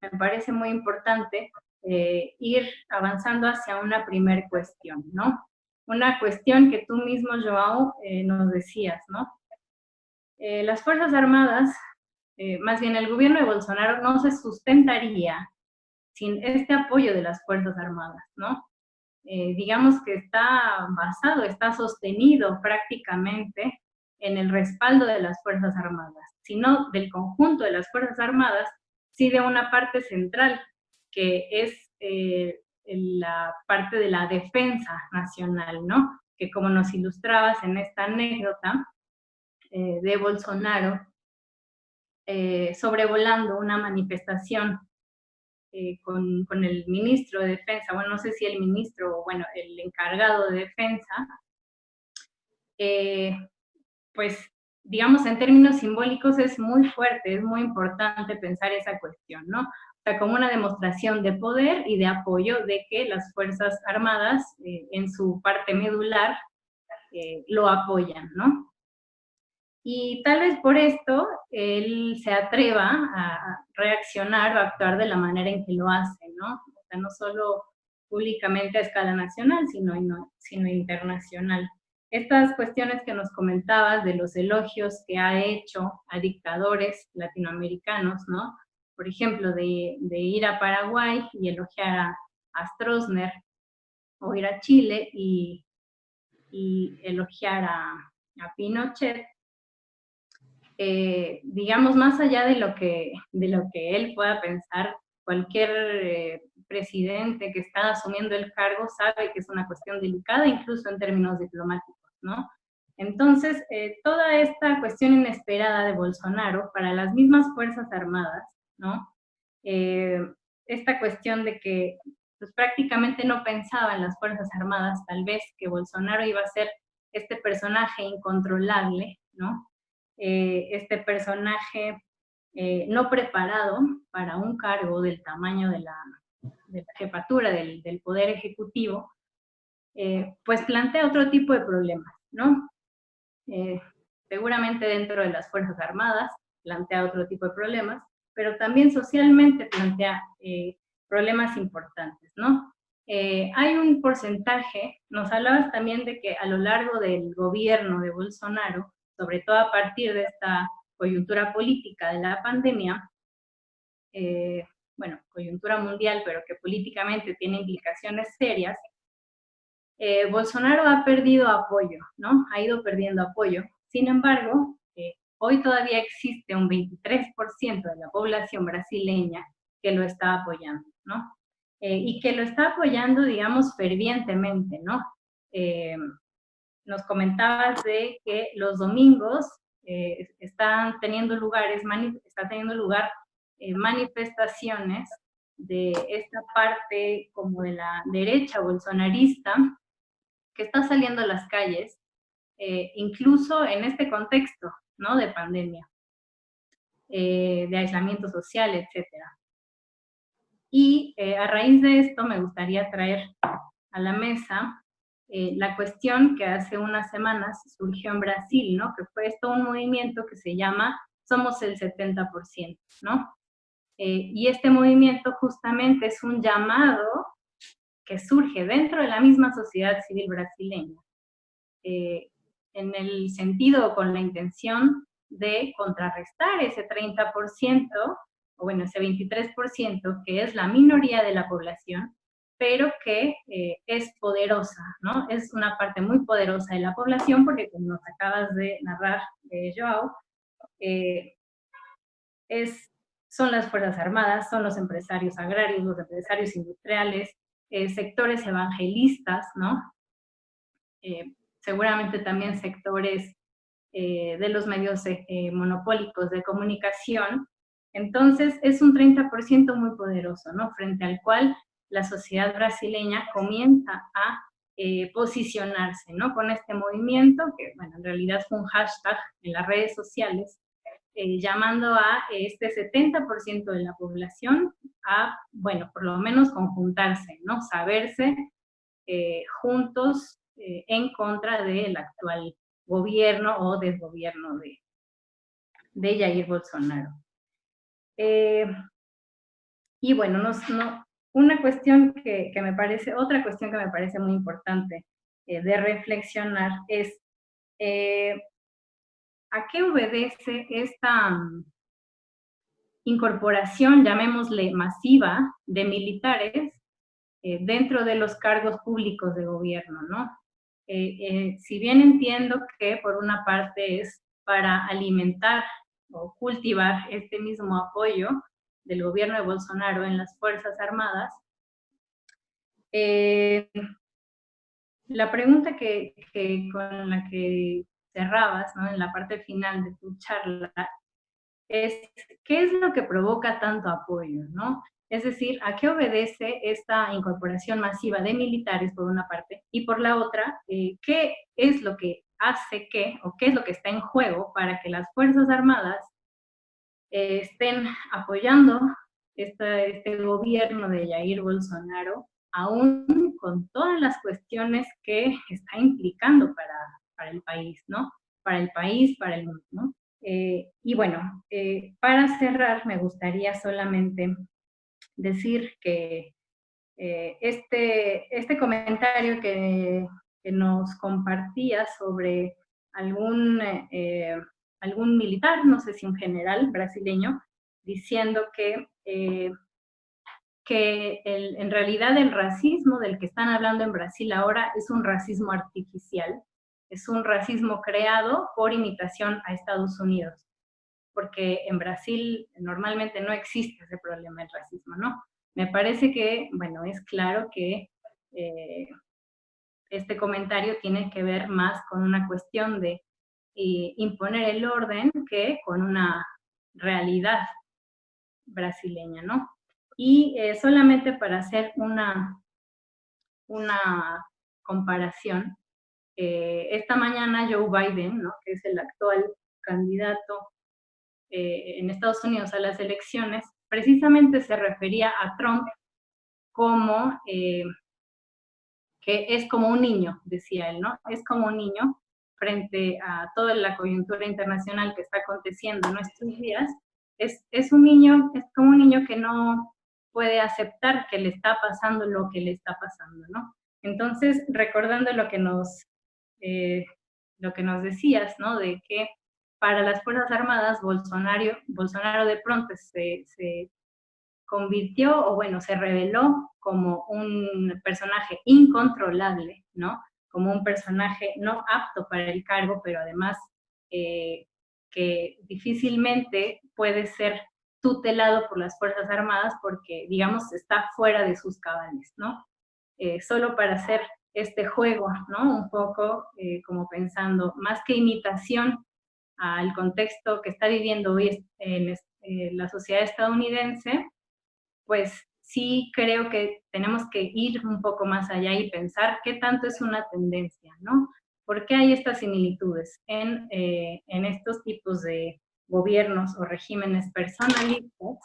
me parece muy importante ir avanzando hacia una primer cuestión, ¿no? Una cuestión que tú mismo, Joao, nos decías, ¿no? Las Fuerzas Armadas, más bien el gobierno de Bolsonaro, no se sustentaría sin este apoyo de las Fuerzas Armadas, ¿no? Digamos que está basado, está sostenido prácticamente en el respaldo de las Fuerzas Armadas, sino del conjunto de las Fuerzas Armadas, sí de una parte central, que es la parte de la defensa nacional, ¿no? Que como nos ilustrabas en esta anécdota, de Bolsonaro sobrevolando una manifestación con el ministro de Defensa, bueno, no sé si el ministro o, bueno, el encargado de Defensa, pues, digamos, en términos simbólicos es muy fuerte, es muy importante pensar esa cuestión, ¿no? O sea, como una demostración de poder y de apoyo de que las Fuerzas Armadas, en su parte medular, lo apoyan, ¿no? Y tal vez por esto él se atreva a reaccionar o a actuar de la manera en que lo hace, ¿no? O sea, no solo públicamente a escala nacional, sino internacional. Estas cuestiones que nos comentabas de los elogios que ha hecho a dictadores latinoamericanos, ¿no? Por ejemplo, de ir a Paraguay y elogiar a Stroessner, o ir a Chile y elogiar a Pinochet, digamos, más allá de lo que él pueda pensar, cualquier presidente que está asumiendo el cargo sabe que es una cuestión delicada, incluso en términos diplomáticos, ¿no? Entonces, toda esta cuestión inesperada de Bolsonaro para las mismas Fuerzas Armadas, ¿no? Esta cuestión de que pues, prácticamente no pensaba en las Fuerzas Armadas, tal vez que Bolsonaro iba a ser este personaje incontrolable, ¿no? Este personaje no preparado para un cargo del tamaño de la jefatura del Poder Ejecutivo, pues plantea otro tipo de problemas, ¿no? Seguramente dentro de las Fuerzas Armadas plantea otro tipo de problemas, pero también socialmente plantea problemas importantes, ¿no? Hay un porcentaje, nos hablabas también de que a lo largo del gobierno de Bolsonaro, sobre todo a partir de esta coyuntura política de la pandemia, bueno, coyuntura mundial, pero que políticamente tiene implicaciones serias, Bolsonaro ha perdido apoyo, ¿no? Ha ido perdiendo apoyo. Sin embargo, hoy todavía existe un 23% de la población brasileña que lo está apoyando, ¿no? Y que lo está apoyando, digamos, fervientemente, ¿no? Nos comentabas de que los domingos están teniendo lugar manifestaciones de esta parte como de la derecha bolsonarista que está saliendo a las calles, incluso en este contexto, ¿no? De pandemia, de aislamiento social, etcétera. Y a raíz de esto me gustaría traer a la mesa la cuestión que hace unas semanas surgió en Brasil, ¿no? Que fue esto un movimiento que se llama Somos el 70%, ¿no? Y este movimiento justamente es un llamado que surge dentro de la misma sociedad civil brasileña, en el sentido, con la intención de contrarrestar ese 30%, o bueno, ese 23%, que es la minoría de la población, pero que es poderosa, ¿no? Es una parte muy poderosa de la población, porque como nos acabas de narrar, Joao, son las Fuerzas Armadas, son los empresarios agrarios, los empresarios industriales, sectores evangelistas, ¿no? Seguramente también sectores de los medios monopólicos de comunicación. Entonces, es un 30% muy poderoso, ¿no? Frente al cual la sociedad brasileña comienza a posicionarse, ¿no? Con este movimiento, que, bueno, en realidad fue un hashtag en las redes sociales, llamando a este 70% de la población a, bueno, por lo menos conjuntarse, ¿no? Saberse juntos en contra del actual gobierno o desgobierno de Jair Bolsonaro. Y bueno, una cuestión que me parece, otra cuestión que me parece muy importante de reflexionar es ¿a qué obedece esta incorporación, llamémosle masiva, de militares dentro de los cargos públicos de gobierno, ¿no? Si bien entiendo que por una parte es para alimentar o cultivar este mismo apoyo del gobierno de Bolsonaro en las Fuerzas Armadas, la pregunta con la que cerrabas, ¿no?, en la parte final de tu charla, es qué es lo que provoca tanto apoyo, ¿no? Es decir, ¿a qué obedece esta incorporación masiva de militares por una parte? Y por la otra, ¿qué es lo que hace que, o qué es lo que está en juego para que las Fuerzas Armadas estén apoyando este gobierno de Jair Bolsonaro, aún con todas las cuestiones que está implicando para el país, ¿no? Para el país, para el mundo, ¿no? Y bueno, para cerrar, me gustaría solamente decir que este comentario que nos compartía sobre algún, algún militar, no sé si un general brasileño, diciendo que en realidad el racismo del que están hablando en Brasil ahora es un racismo artificial, es un racismo creado por imitación a Estados Unidos, porque en Brasil normalmente no existe ese problema del racismo, ¿no? Me parece que, bueno, es claro que este comentario tiene que ver más con una cuestión de imponer el orden que con una realidad brasileña, ¿no? Y solamente para hacer una comparación, esta mañana Joe Biden, ¿no?, que es el actual candidato en Estados Unidos a las elecciones, precisamente se refería a Trump como que es como un niño, decía él, ¿no? Es como un niño frente a toda la coyuntura internacional que está aconteciendo en estos días. Es un niño, es como un niño que no puede aceptar que le está pasando lo que le está pasando, ¿no? Entonces, recordando lo que nos decías, ¿no?, de que para las Fuerzas Armadas, Bolsonaro de pronto se convirtió, o bueno, se reveló como un personaje incontrolable, ¿no? Como un personaje no apto para el cargo, pero además que difícilmente puede ser tutelado por las Fuerzas Armadas porque, digamos, está fuera de sus cabales, ¿no? Solo para hacer este juego, ¿no? Un poco como pensando, más que imitación al contexto que está viviendo hoy en la sociedad estadounidense, pues sí creo que tenemos que ir un poco más allá y pensar qué tanto es una tendencia, ¿no? ¿Por qué hay estas similitudes en estos tipos de gobiernos o regímenes personalistas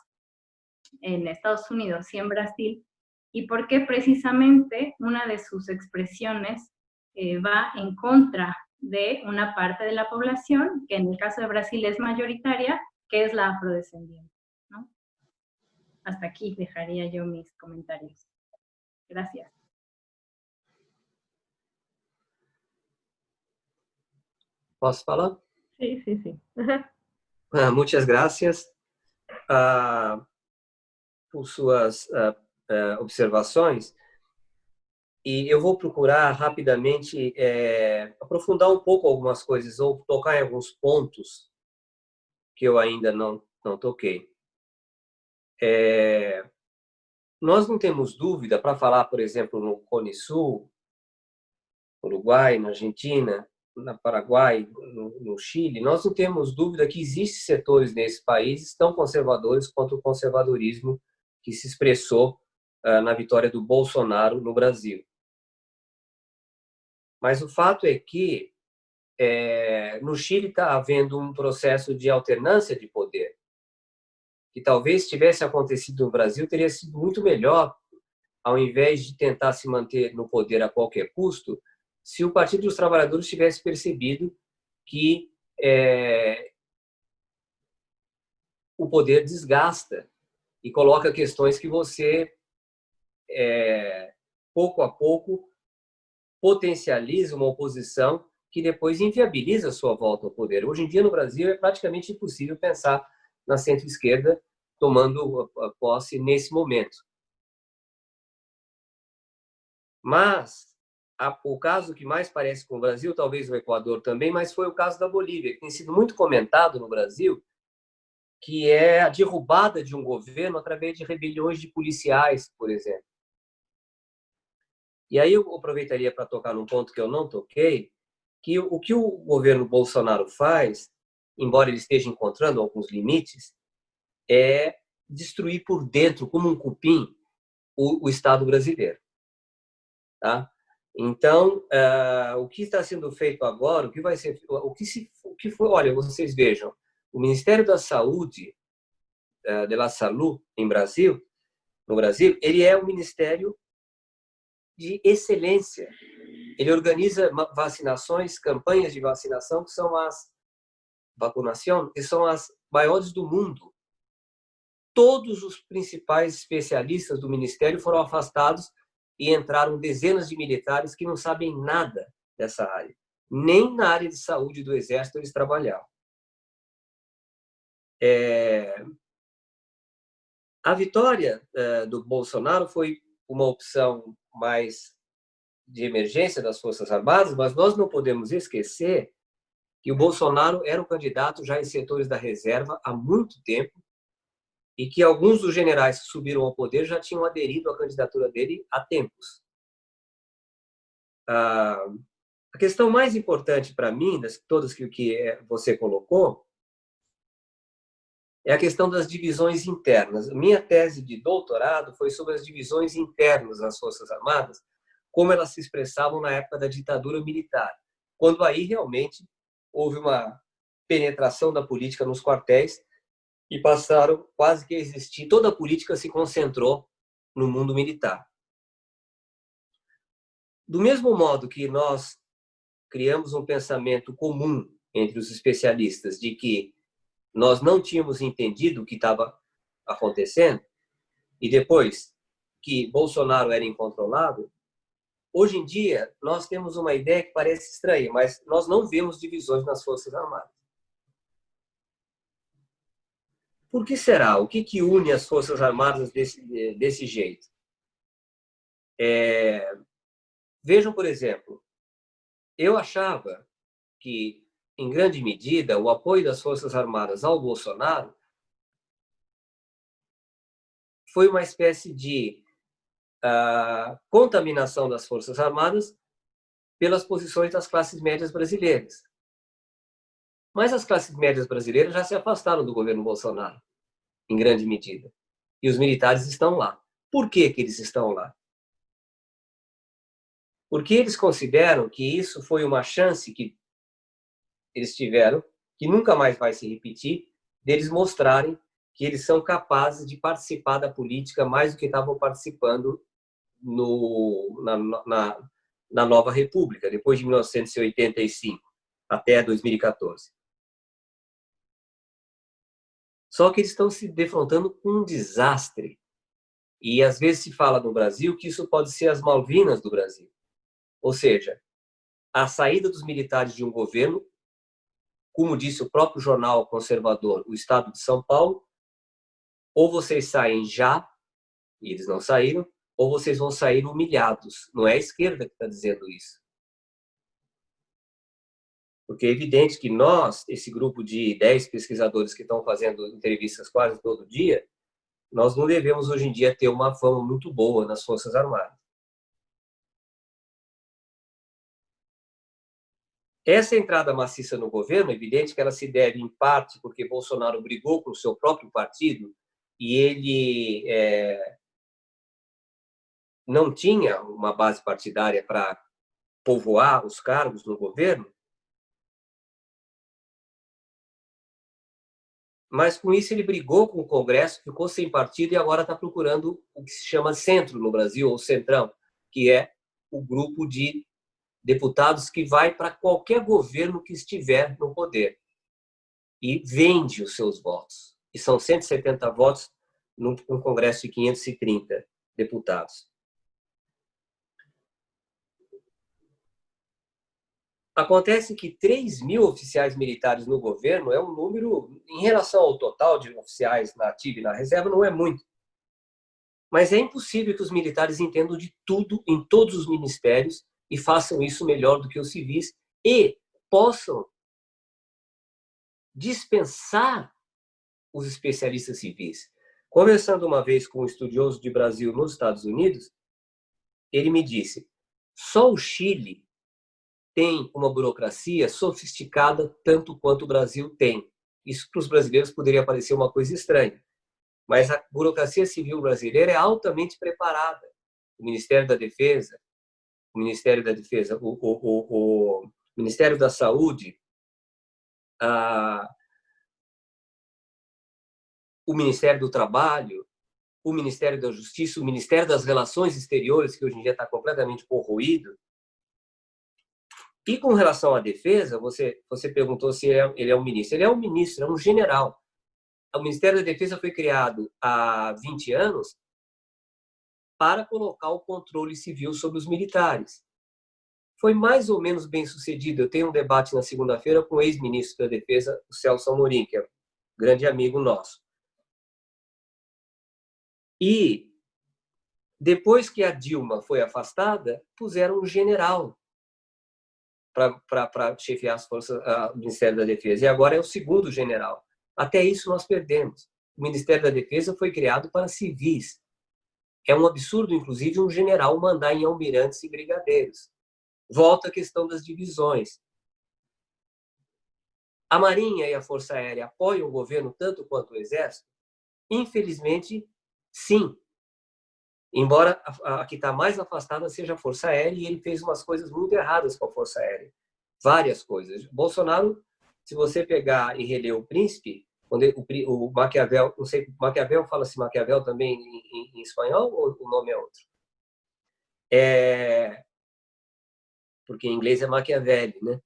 en Estados Unidos y en Brasil? ¿Y por qué precisamente una de sus expresiones va en contra de una parte de la población, que en el caso de Brasil es mayoritaria, que es la afrodescendiente, ¿no? Hasta aquí dejaría yo mis comentarios. Gracias. Posso falar? Sí, sí, sí. Muchas gracias por suas observações. E eu vou procurar rapidamente aprofundar um pouco algumas coisas ou tocar em alguns pontos que eu ainda não toquei. Nós não temos dúvida, para falar, por exemplo, no Cone Sul, Uruguai, na Argentina, na Paraguai, no Chile, nós não temos dúvida que existem setores nesses países tão conservadores quanto o conservadorismo que se expressou na vitória do Bolsonaro no Brasil. Mas o fato é que no Chile está havendo um processo de alternância de poder, que talvez tivesse acontecido no Brasil, teria sido muito melhor, ao invés de tentar se manter no poder a qualquer custo, se o Partido dos Trabalhadores tivesse percebido que o poder desgasta e coloca questões que você, pouco a pouco, potencializa uma oposição que depois inviabiliza a sua volta ao poder. Hoje em dia, no Brasil, é praticamente impossível pensar na centro-esquerda tomando posse nesse momento. Mas o caso que mais parece com o Brasil, talvez o Equador também, mas foi o caso da Bolívia, que tem sido muito comentado no Brasil, que é a derrubada de um governo através de rebeliões de policiais, por exemplo. E aí eu aproveitaria para tocar num ponto que eu não toquei, que o que o governo Bolsonaro faz, embora ele esteja encontrando alguns limites, é destruir por dentro, como um cupim, o Estado brasileiro. Tá? Então, o que está sendo feito agora, o que vai ser, o que foi, olha, vocês vejam, o Ministério da Saúde, de la Salud, no Brasil, ele é um ministério de excelência. Ele organiza vacinações, campanhas de vacinação, que são as vacunação, que são as maiores do mundo. Todos os principais especialistas do ministério foram afastados e entraram dezenas de militares que não sabem nada dessa área. Nem na área de saúde do Exército eles trabalhavam. A vitória do Bolsonaro foi uma opção mais de emergência das Forças Armadas, mas nós não podemos esquecer que o Bolsonaro era um candidato já em setores da reserva há muito tempo e que alguns dos generais que subiram ao poder já tinham aderido à candidatura dele há tempos. A questão mais importante para mim, das todas que você colocou, é a questão das divisões internas. Minha tese de doutorado foi sobre as divisões internas das Forças Armadas, como elas se expressavam na época da ditadura militar, quando aí realmente houve uma penetração da política nos quartéis e passaram quase que a existir. Toda a política se concentrou no mundo militar. Do mesmo modo que nós criamos um pensamento comum entre os especialistas de que nós não tínhamos entendido o que estava acontecendo, e depois que Bolsonaro era incontrolável, hoje em dia nós temos uma ideia que parece estranha, mas nós não vemos divisões nas Forças Armadas. Por que será? O que une as Forças Armadas desse jeito? Vejam, por exemplo, eu achava que, em grande medida, o apoio das Forças Armadas ao Bolsonaro foi uma espécie de contaminação das Forças Armadas pelas posições das classes médias brasileiras. Mas as classes médias brasileiras já se afastaram do governo Bolsonaro, em grande medida. E os militares estão lá. Por que eles estão lá? Porque eles consideram que isso foi uma chance que eles tiveram, que nunca mais vai se repetir, deles mostrarem que eles são capazes de participar da política mais do que estavam participando na nova República, depois de 1985 até 2014. Só que eles estão se defrontando com um desastre. E às vezes se fala no Brasil que isso pode ser as Malvinas do Brasil. Ou seja, a saída dos militares de um governo, como disse o próprio jornal conservador, o Estado de São Paulo, ou vocês saem já, e eles não saíram, ou vocês vão sair humilhados. Não é a esquerda que está dizendo isso. Porque é evidente que nós, esse grupo de 10 pesquisadores que estão fazendo entrevistas quase todo dia, nós não devemos hoje em dia ter uma fama muito boa nas Forças Armadas. Essa entrada maciça no governo, é evidente que ela se deve, em parte, porque Bolsonaro brigou com o seu próprio partido e ele não tinha uma base partidária para povoar os cargos no governo. Mas, com isso, ele brigou com o Congresso, ficou sem partido e agora está procurando o que se chama centro no Brasil, ou centrão, que é o grupo de deputados que vai para qualquer governo que estiver no poder e vende os seus votos. E são 170 votos num Congresso de 530 deputados. Acontece que 3.000 oficiais militares no governo é um número, em relação ao total de oficiais na ativa e na reserva, não é muito. Mas é impossível que os militares entendam de tudo em todos os ministérios e façam isso melhor do que os civis e possam dispensar os especialistas civis. Conversando uma vez com um estudioso de Brasil nos Estados Unidos, ele me disse, só o Chile tem uma burocracia sofisticada tanto quanto o Brasil tem. Isso para os brasileiros poderia parecer uma coisa estranha, mas a burocracia civil brasileira é altamente preparada. O Ministério da Defesa, o Ministério da Saúde, o Ministério do Trabalho, o Ministério da Justiça, o Ministério das Relações Exteriores, que hoje em dia está completamente corroído. E com relação à defesa, você perguntou se ele é um ministro. Ele é um ministro, é um general. O Ministério da Defesa foi criado há 20 anos para colocar o controle civil sobre os militares. Foi mais ou menos bem sucedido. Eu tenho um debate na segunda-feira com o ex-ministro da Defesa, o Celso Amorim, que é um grande amigo nosso. E depois que a Dilma foi afastada, puseram um general para chefiar as forças, o Ministério da Defesa. E agora é o segundo general. Até isso nós perdemos. O Ministério da Defesa foi criado para civis. É um absurdo, inclusive, um general mandar em almirantes e brigadeiros. Volta a questão das divisões. A Marinha e a Força Aérea apoiam o governo tanto quanto o Exército? Infelizmente, sim. Embora a que está mais afastada seja a Força Aérea, e ele fez umas coisas muito erradas com a Força Aérea. Várias coisas. Bolsonaro, se você pegar e reler O Príncipe, quando o Maquiavel, não sei, Maquiavel fala-se Maquiavel também em espanhol ou o nome é outro? Porque em inglês é Machiavelli, né?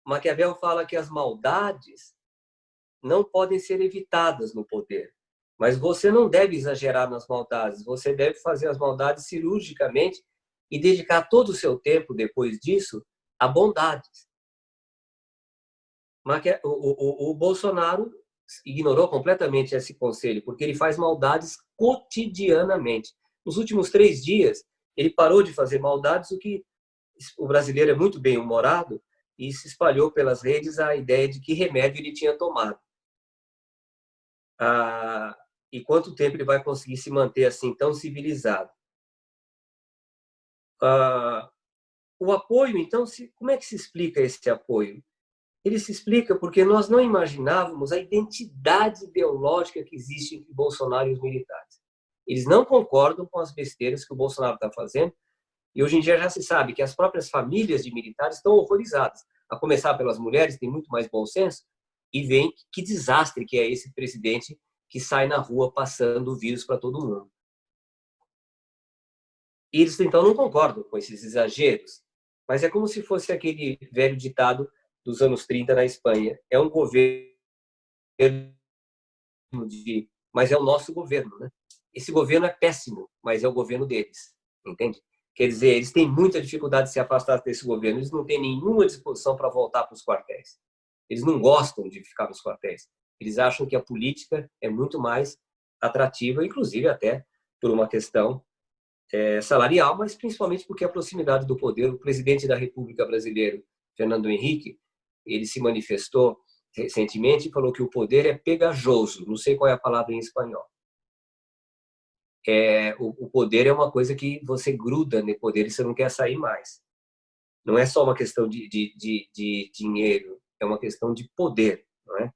Maquiavel fala que as maldades não podem ser evitadas no poder. Mas você não deve exagerar nas maldades, você deve fazer as maldades cirurgicamente e dedicar todo o seu tempo, depois disso, a bondades. O Bolsonaro ignorou completamente esse conselho, porque ele faz maldades cotidianamente. Nos últimos 3 dias, ele parou de fazer maldades, o que o brasileiro é muito bem-humorado, e se espalhou pelas redes a ideia de que remédio ele tinha tomado. E quanto tempo ele vai conseguir se manter assim, tão civilizado? O apoio, então, como é que se explica esse apoio? Ele se explica porque nós não imaginávamos a identidade ideológica que existe entre Bolsonaro e os militares. Eles não concordam com as besteiras que o Bolsonaro está fazendo, e hoje em dia já se sabe que as próprias famílias de militares estão horrorizadas, a começar pelas mulheres, têm muito mais bom senso, e veem que desastre que é esse presidente que sai na rua passando o vírus para todo mundo. E eles, então, não concordam com esses exageros, mas é como se fosse aquele velho ditado dos anos 30 na Espanha. É um governo mas é o nosso governo, né? Esse governo é péssimo, mas é o governo deles, entende? Quer dizer, eles têm muita dificuldade de se afastar desse governo, eles não têm nenhuma disposição para voltar para os quartéis. Eles não gostam de ficar nos quartéis. Eles acham que a política é muito mais atrativa, inclusive até por uma questão salarial, mas principalmente porque a proximidade do poder. O presidente da República Brasileira, Fernando Henrique, ele se manifestou recentemente e falou que o poder é pegajoso. Não sei qual é a palavra em espanhol. O poder é uma coisa que você gruda no poder e você não quer sair mais. Não é só uma questão de dinheiro, é uma questão de poder, não é?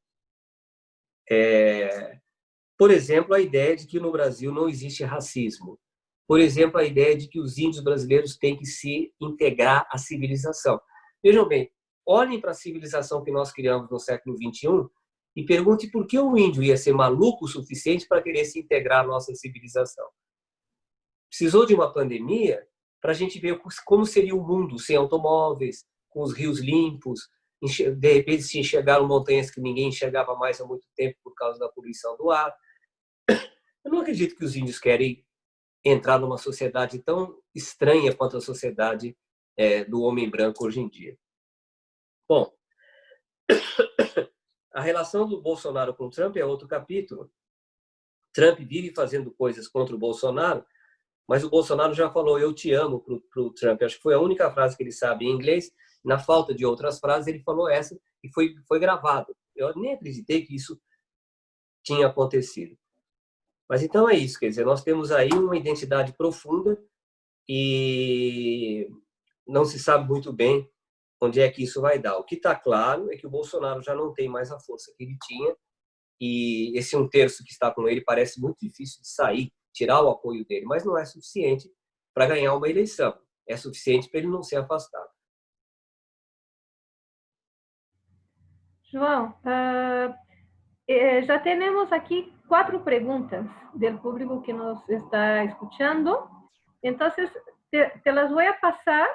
Por exemplo, a ideia de que no Brasil não existe racismo. Por exemplo, a ideia de que os índios brasileiros têm que se integrar à civilização. Vejam bem, olhem para a civilização que nós criamos no século XXI e pergunte por que o índio ia ser maluco o suficiente para querer se integrar à nossa civilização. Precisou de uma pandemia para a gente ver como seria o mundo sem automóveis, com os rios limpos, de repente se enxergaram montanhas que ninguém enxergava mais há muito tempo por causa da poluição do ar. Eu não acredito que os índios querem entrar numa sociedade tão estranha quanto a sociedade do homem branco hoje em dia. Bom, a relação do Bolsonaro com o Trump é outro capítulo. Trump vive fazendo coisas contra o Bolsonaro, mas o Bolsonaro já falou "eu te amo" para o Trump. Acho que foi a única frase que ele sabe em inglês. Na falta de outras frases, ele falou essa e foi gravado. Eu nem acreditei que isso tinha acontecido. Mas então é isso, quer dizer, nós temos aí uma identidade profunda e não se sabe muito bem onde é que isso vai dar. O que está claro é que o Bolsonaro já não tem mais a força que ele tinha, e esse 1/3 que está com ele parece muito difícil de sair, tirar o apoio dele, mas não é suficiente para ganhar uma eleição. É suficiente para ele não ser afastado. João, já temos aqui 4 perguntas do público que nos está escuchando. Entonces, te las voy a pasar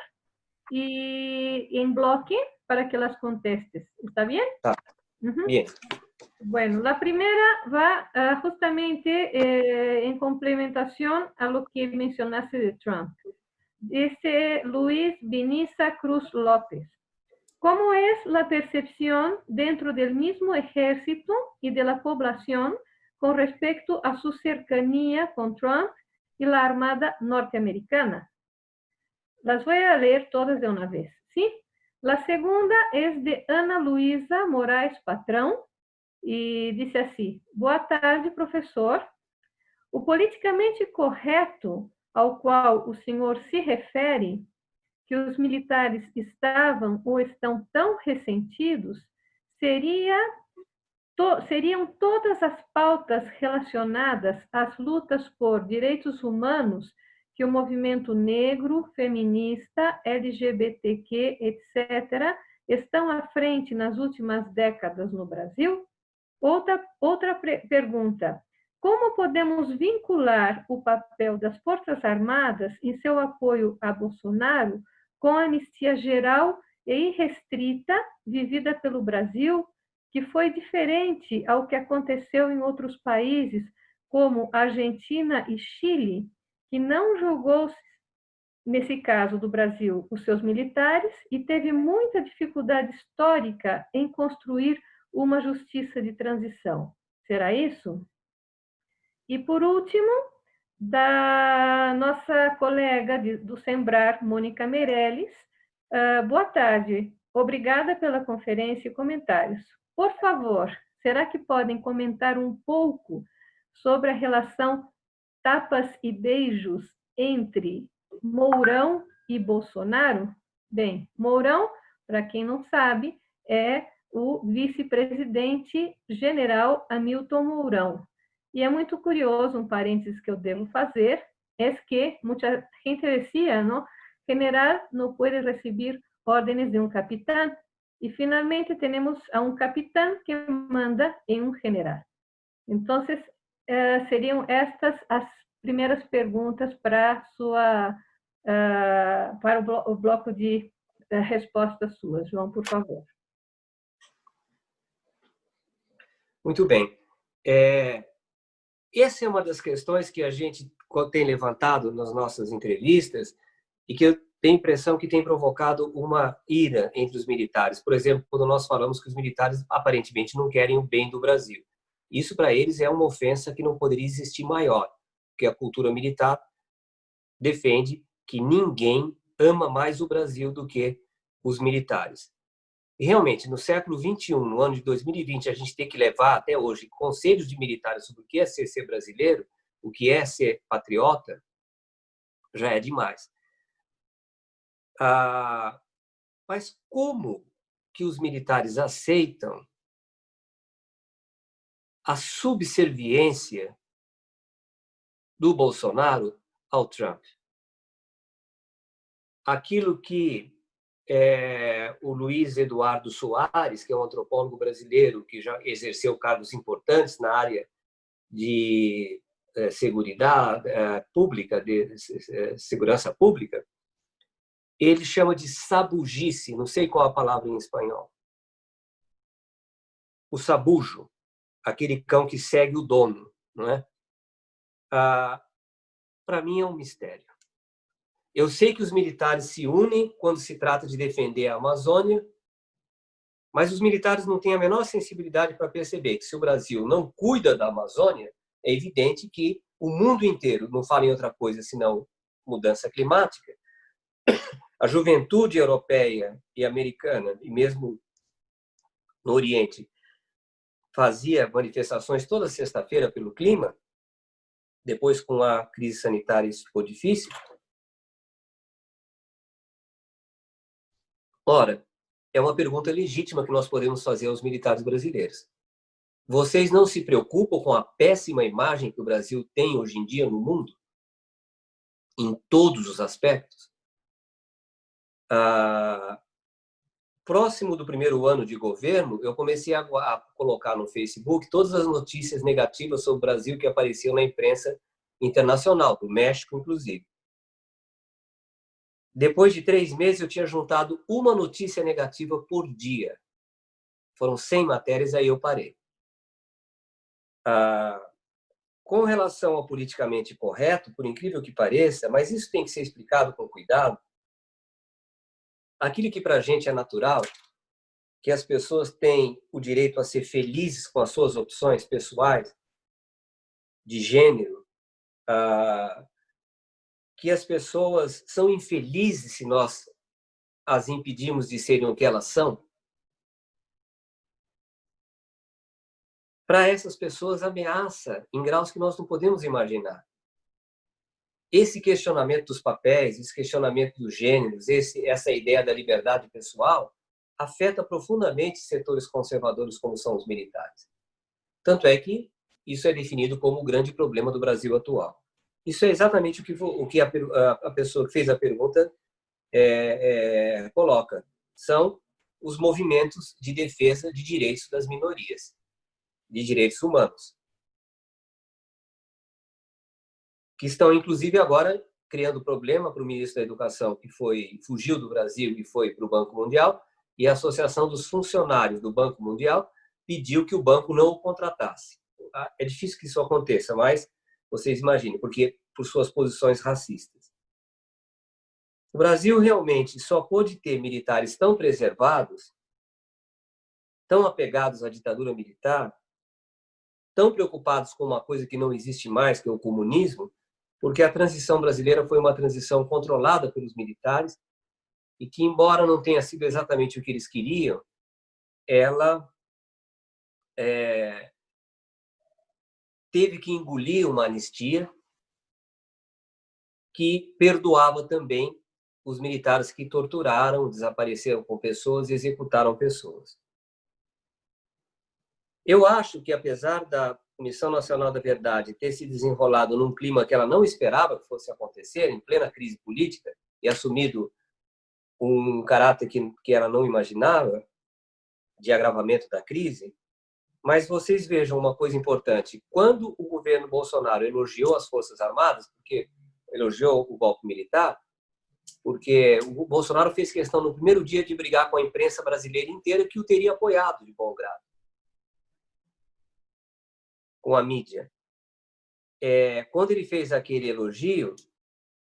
y en bloque para que las contestes. ¿Está bien? Tá. Bien. Bueno, la primera va justamente en complementación a lo que mencionaste de Trump. Dice Luis Viniza Cruz López. ¿Cómo es la percepción dentro del mismo ejército y de la población con respecto a su cercanía con Trump y la Armada norteamericana? Las voy a leer todas de una vez, ¿sí? La segunda es de Ana Luisa Moraes Patrão e dice assim: boa tarde, professor. O politicamente correto ao qual o senhor se refere, que os militares estavam ou estão tão ressentidos, seriam todas as pautas relacionadas às lutas por direitos humanos que o movimento negro, feminista, LGBTQ, etc., estão à frente nas últimas décadas no Brasil? Outra pergunta. Como podemos vincular o papel das Forças Armadas em seu apoio a Bolsonaro com a anistia geral e irrestrita vivida pelo Brasil, que foi diferente ao que aconteceu em outros países, como Argentina e Chile, que não julgou, nesse caso do Brasil, os seus militares e teve muita dificuldade histórica em construir uma justiça de transição? Será isso? E, por último, da nossa colega do Sembrar, Mônica Meirelles. Boa tarde. Obrigada pela conferência e comentários. Por favor, será que podem comentar um pouco sobre a relação tapas e beijos entre Mourão e Bolsonaro? Bem, Mourão, para quem não sabe, é o vice-presidente general Hamilton Mourão. E é muito curioso, um parênteses que eu devo fazer, é que muita gente decía, ¿no? General não pode receber órdenes de um capitão, e finalmente temos a um capitão que manda em um general. Então, seriam estas as primeiras perguntas para o bloco de respostas suas. João, por favor. Muito bem. Essa é uma das questões que a gente tem levantado nas nossas entrevistas e que eu tenho a impressão que tem provocado uma ira entre os militares. Por exemplo, quando nós falamos que os militares aparentemente não querem o bem do Brasil. Isso, para eles, é uma ofensa que não poderia existir maior, porque a cultura militar defende que ninguém ama mais o Brasil do que os militares. E, realmente, no século XXI, no ano de 2020, a gente tem que levar até hoje conselhos de militares sobre o que é ser brasileiro, o que é ser patriota, já é demais. Mas como que os militares aceitam a subserviência do Bolsonaro ao Trump? Aquilo que o Luiz Eduardo Soares, que é um antropólogo brasileiro que já exerceu cargos importantes na área de seguridade pública, de segurança pública, ele chama de sabugice, não sei qual a palavra em espanhol. O sabujo, aquele cão que segue o dono, não é? Para mim é um mistério. Eu sei que os militares se unem quando se trata de defender a Amazônia, mas os militares não têm a menor sensibilidade para perceber que se o Brasil não cuida da Amazônia, é evidente que o mundo inteiro não fala em outra coisa senão mudança climática. A juventude europeia e americana, e mesmo no Oriente, fazia manifestações toda sexta-feira pelo clima. Depois, com a crise sanitária, isso ficou difícil. Ora, é uma pergunta legítima que nós podemos fazer aos militares brasileiros. Vocês não se preocupam com a péssima imagem que o Brasil tem hoje em dia no mundo? Em todos os aspectos? Próximo do primeiro ano de governo, eu comecei a colocar no Facebook todas as notícias negativas sobre o Brasil que apareciam na imprensa internacional, do México, inclusive. Depois de 3 meses, eu tinha juntado uma notícia negativa por dia. Foram 100 matérias, aí eu parei. Com relação ao politicamente correto, por incrível que pareça, mas isso tem que ser explicado com cuidado, aquilo que para a gente é natural, que as pessoas têm o direito a ser felizes com as suas opções pessoais, de gênero, que as pessoas são infelizes se nós as impedimos de serem o que elas são, para essas pessoas ameaça em graus que nós não podemos imaginar. Esse questionamento dos papéis, esse questionamento dos gêneros, essa ideia da liberdade pessoal, afeta profundamente setores conservadores como são os militares. Tanto é que isso é definido como o grande problema do Brasil atual. Isso é exatamente o que a pessoa que fez a pergunta coloca. São os movimentos de defesa de direitos das minorias, de direitos humanos, que estão, inclusive, agora criando problema para o ministro da Educação, que fugiu do Brasil e foi para o Banco Mundial, e a Associação dos Funcionários do Banco Mundial pediu que o banco não o contratasse. É difícil que isso aconteça, mas vocês imaginem, porque por suas posições racistas. O Brasil realmente só pôde ter militares tão preservados, tão apegados à ditadura militar, tão preocupados com uma coisa que não existe mais, que é o comunismo, porque a transição brasileira foi uma transição controlada pelos militares e que, embora não tenha sido exatamente o que eles queriam, ela teve que engolir uma anistia que perdoava também os militares que torturaram, desapareceram com pessoas e executaram pessoas. Eu acho que, apesar da Comissão Nacional da Verdade ter se desenrolado num clima que ela não esperava que fosse acontecer, em plena crise política, e assumido um caráter que ela não imaginava, de agravamento da crise, mas vocês vejam uma coisa importante. Quando o governo Bolsonaro elogiou as Forças Armadas, porque elogiou o golpe militar, porque o Bolsonaro fez questão no primeiro dia de brigar com a imprensa brasileira inteira que o teria apoiado de bom grado, com a mídia. Quando ele fez aquele elogio,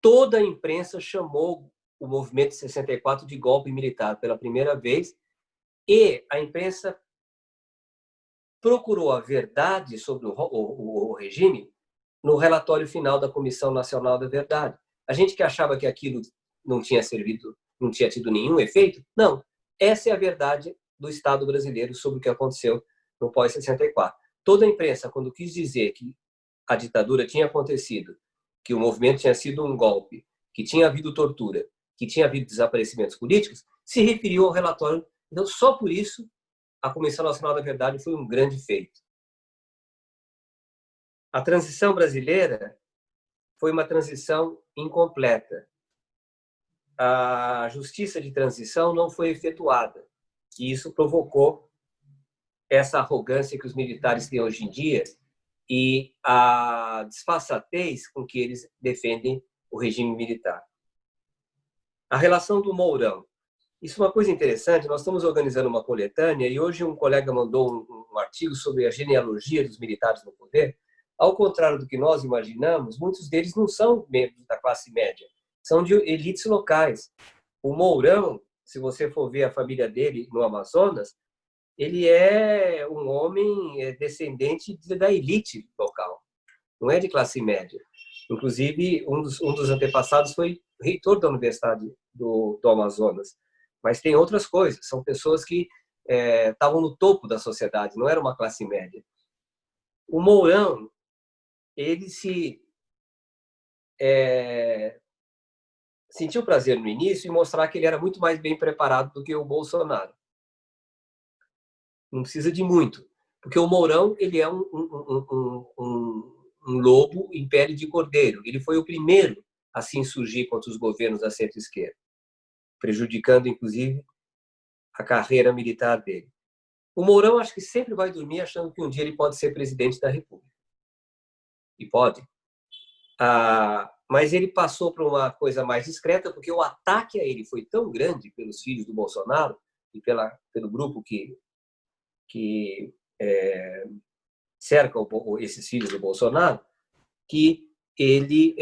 toda a imprensa chamou o movimento de 64 de golpe militar pela primeira vez, e a imprensa procurou a verdade sobre o regime no relatório final da Comissão Nacional da Verdade. A gente que achava que aquilo não tinha servido, não tinha tido nenhum efeito, não. Essa é a verdade do Estado brasileiro sobre o que aconteceu no pós-64. Toda a imprensa, quando quis dizer que a ditadura tinha acontecido, que o movimento tinha sido um golpe, que tinha havido tortura, que tinha havido desaparecimentos políticos, se referiu ao relatório. Então, só por isso, a Comissão Nacional da Verdade foi um grande feito. A transição brasileira foi uma transição incompleta. A justiça de transição não foi efetuada, e isso provocou essa arrogância que os militares têm hoje em dia e a disfarçatez com que eles defendem o regime militar. A relação do Mourão. Isso é uma coisa interessante, nós estamos organizando uma coletânea e hoje um colega mandou um artigo sobre a genealogia dos militares no poder. Ao contrário do que nós imaginamos, muitos deles não são membros da classe média, são de elites locais. O Mourão, se você for ver a família dele no Amazonas, ele é um homem descendente da elite local, não é de classe média. Inclusive, um dos antepassados foi reitor da Universidade do Amazonas. Mas tem outras coisas, são pessoas que estavam no topo da sociedade, não era uma classe média. O Mourão, ele se sentiu prazer no início em mostrar que ele era muito mais bem preparado do que o Bolsonaro. Não precisa de muito, porque o Mourão ele é um lobo em pele de cordeiro. Ele foi o primeiro a se insurgir contra os governos da centro-esquerda, prejudicando, inclusive, a carreira militar dele. O Mourão acho que sempre vai dormir achando que um dia ele pode ser presidente da República. E pode. Mas ele passou para uma coisa mais discreta, porque o ataque a ele foi tão grande pelos filhos do Bolsonaro e pelo grupo que cerca esses filhos do Bolsonaro, que ele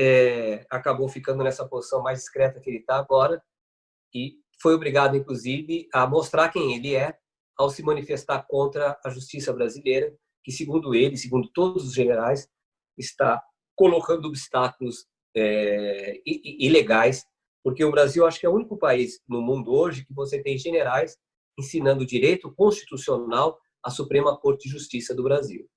acabou ficando nessa posição mais discreta que ele está agora e foi obrigado, inclusive, a mostrar quem ele é ao se manifestar contra a justiça brasileira, que, segundo ele, segundo todos os generais, está colocando obstáculos ilegais, porque o Brasil, acho que é o único país no mundo hoje que você tem generais ensinando direito constitucional à Suprema Corte de Justiça do Brasil,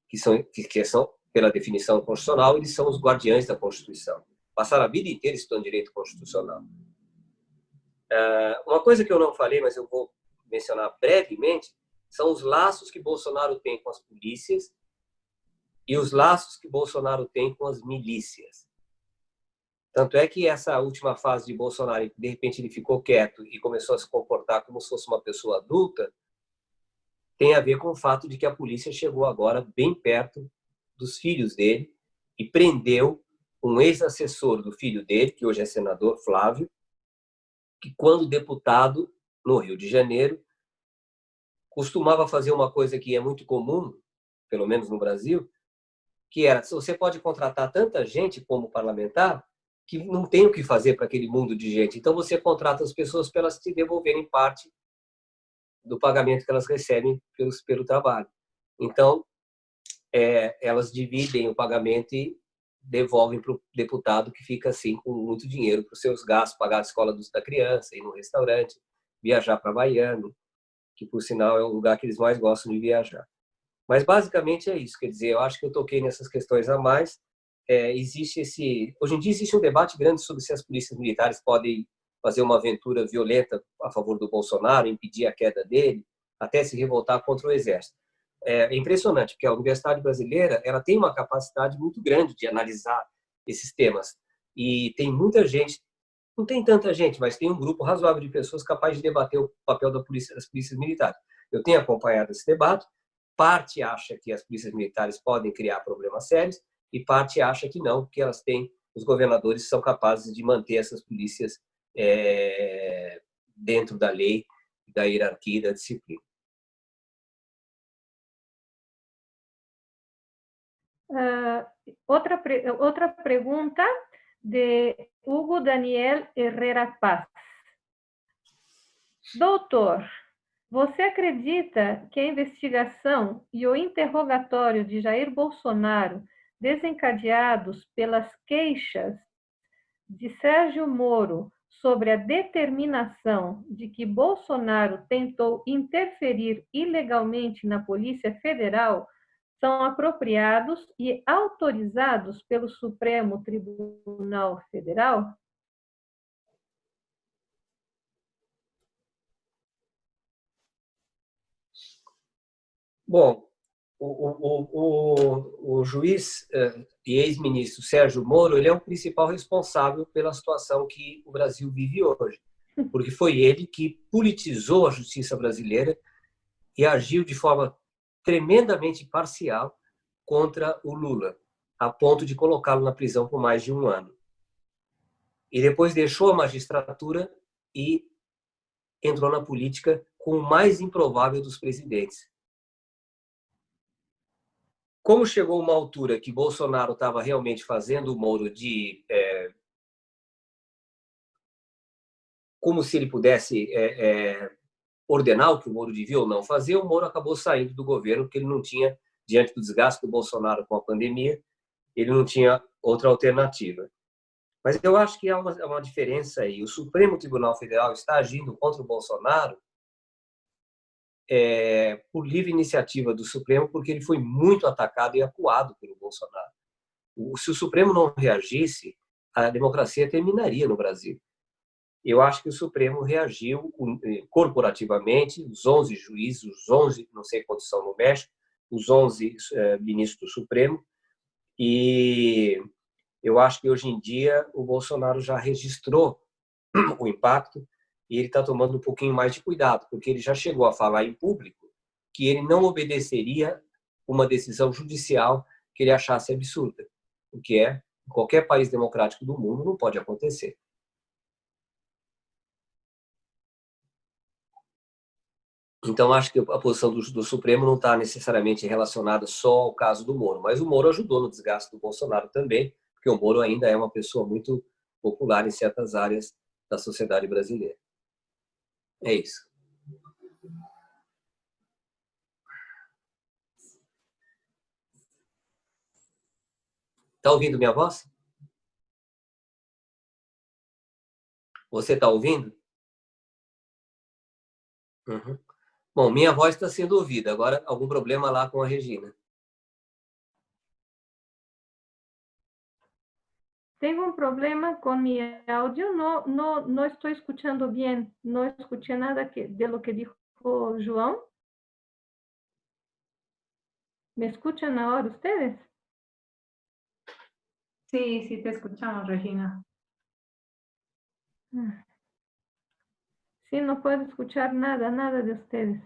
que são, pela definição constitucional, eles são os guardiães da Constituição. Passaram a vida inteira estudando direito constitucional. Uma coisa que eu não falei, mas eu vou mencionar brevemente, são os laços que Bolsonaro tem com as polícias e os laços que Bolsonaro tem com as milícias. Tanto é que essa última fase de Bolsonaro, de repente ele ficou quieto e começou a se comportar como se fosse uma pessoa adulta, tem a ver com o fato de que a polícia chegou agora bem perto dos filhos dele e prendeu um ex-assessor do filho dele, que hoje é senador, Flávio, que quando deputado no Rio de Janeiro costumava fazer uma coisa que é muito comum, pelo menos no Brasil, que era, você pode contratar tanta gente como parlamentar que não tem o que fazer para aquele mundo de gente. Então você contrata as pessoas para elas te devolverem parte do pagamento que elas recebem pelo trabalho. Então, elas dividem o pagamento e devolvem para o deputado, que fica assim com muito dinheiro para os seus gastos, pagar a escola da criança, ir no restaurante, viajar para Miami, que por sinal é o lugar que eles mais gostam de viajar. Mas basicamente é isso, quer dizer, eu acho que eu toquei nessas questões a mais. Hoje em dia existe um debate grande sobre se as polícias militares podem fazer uma aventura violenta a favor do Bolsonaro, impedir a queda dele, até se revoltar contra o exército. É impressionante, porque a Universidade Brasileira ela tem uma capacidade muito grande de analisar esses temas. E tem muita gente, não tem tanta gente, mas tem um grupo razoável de pessoas capazes de debater o papel das polícias militares. Eu tenho acompanhado esse debate. Parte acha que as polícias militares podem criar problemas sérios e parte acha que não, que os governadores são capazes de manter essas polícias dentro da lei, da hierarquia e da disciplina. Outra pergunta de Hugo Daniel Herrera Paz. Doutor, você acredita que a investigação e o interrogatório de Jair Bolsonaro, desencadeados pelas queixas de Sérgio Moro sobre a determinação de que Bolsonaro tentou interferir ilegalmente na Polícia Federal, são apropriados e autorizados pelo Supremo Tribunal Federal? Bom, o juiz e ex-ministro Sérgio Moro, ele é o principal responsável pela situação que o Brasil vive hoje, porque foi ele que politizou a justiça brasileira e agiu de forma tremendamente parcial contra o Lula, a ponto de colocá-lo na prisão por mais de 1 ano. E depois deixou a magistratura e entrou na política com o mais improvável dos presidentes. Como chegou uma altura que Bolsonaro estava realmente fazendo o Moro como se ele pudesse ordenar o que o Moro devia ou não fazer, o Moro acabou saindo do governo, porque ele não tinha, diante do desgaste do Bolsonaro com a pandemia, ele não tinha outra alternativa. Mas eu acho que há uma diferença aí. O Supremo Tribunal Federal está agindo contra o Bolsonaro por livre iniciativa do Supremo, porque ele foi muito atacado e acuado pelo Bolsonaro. Se o Supremo não reagisse, a democracia terminaria no Brasil. Eu acho que o Supremo reagiu corporativamente, os 11 juízes, os 11, não sei quantos são no México, os 11 ministros do Supremo, e eu acho que hoje em dia o Bolsonaro já registrou o impacto e ele está tomando um pouquinho mais de cuidado, porque ele já chegou a falar em público que ele não obedeceria uma decisão judicial que ele achasse absurda, o que em qualquer país democrático do mundo não pode acontecer. Então, acho que a posição do Supremo não está necessariamente relacionada só ao caso do Moro, mas o Moro ajudou no desgaste do Bolsonaro também, porque o Moro ainda é uma pessoa muito popular em certas áreas da sociedade brasileira. É isso. Está ouvindo minha voz? Você está ouvindo? Uhum. Bom, minha voz está sendo ouvida. Agora, algum problema lá com a Regina? Tengo un problema con mi audio, no estoy escuchando bien, no escuché nada de lo que dijo João. ¿Me escuchan ahora ustedes? Sí, sí te escuchamos, Regina. Sí, no puedo escuchar nada de ustedes.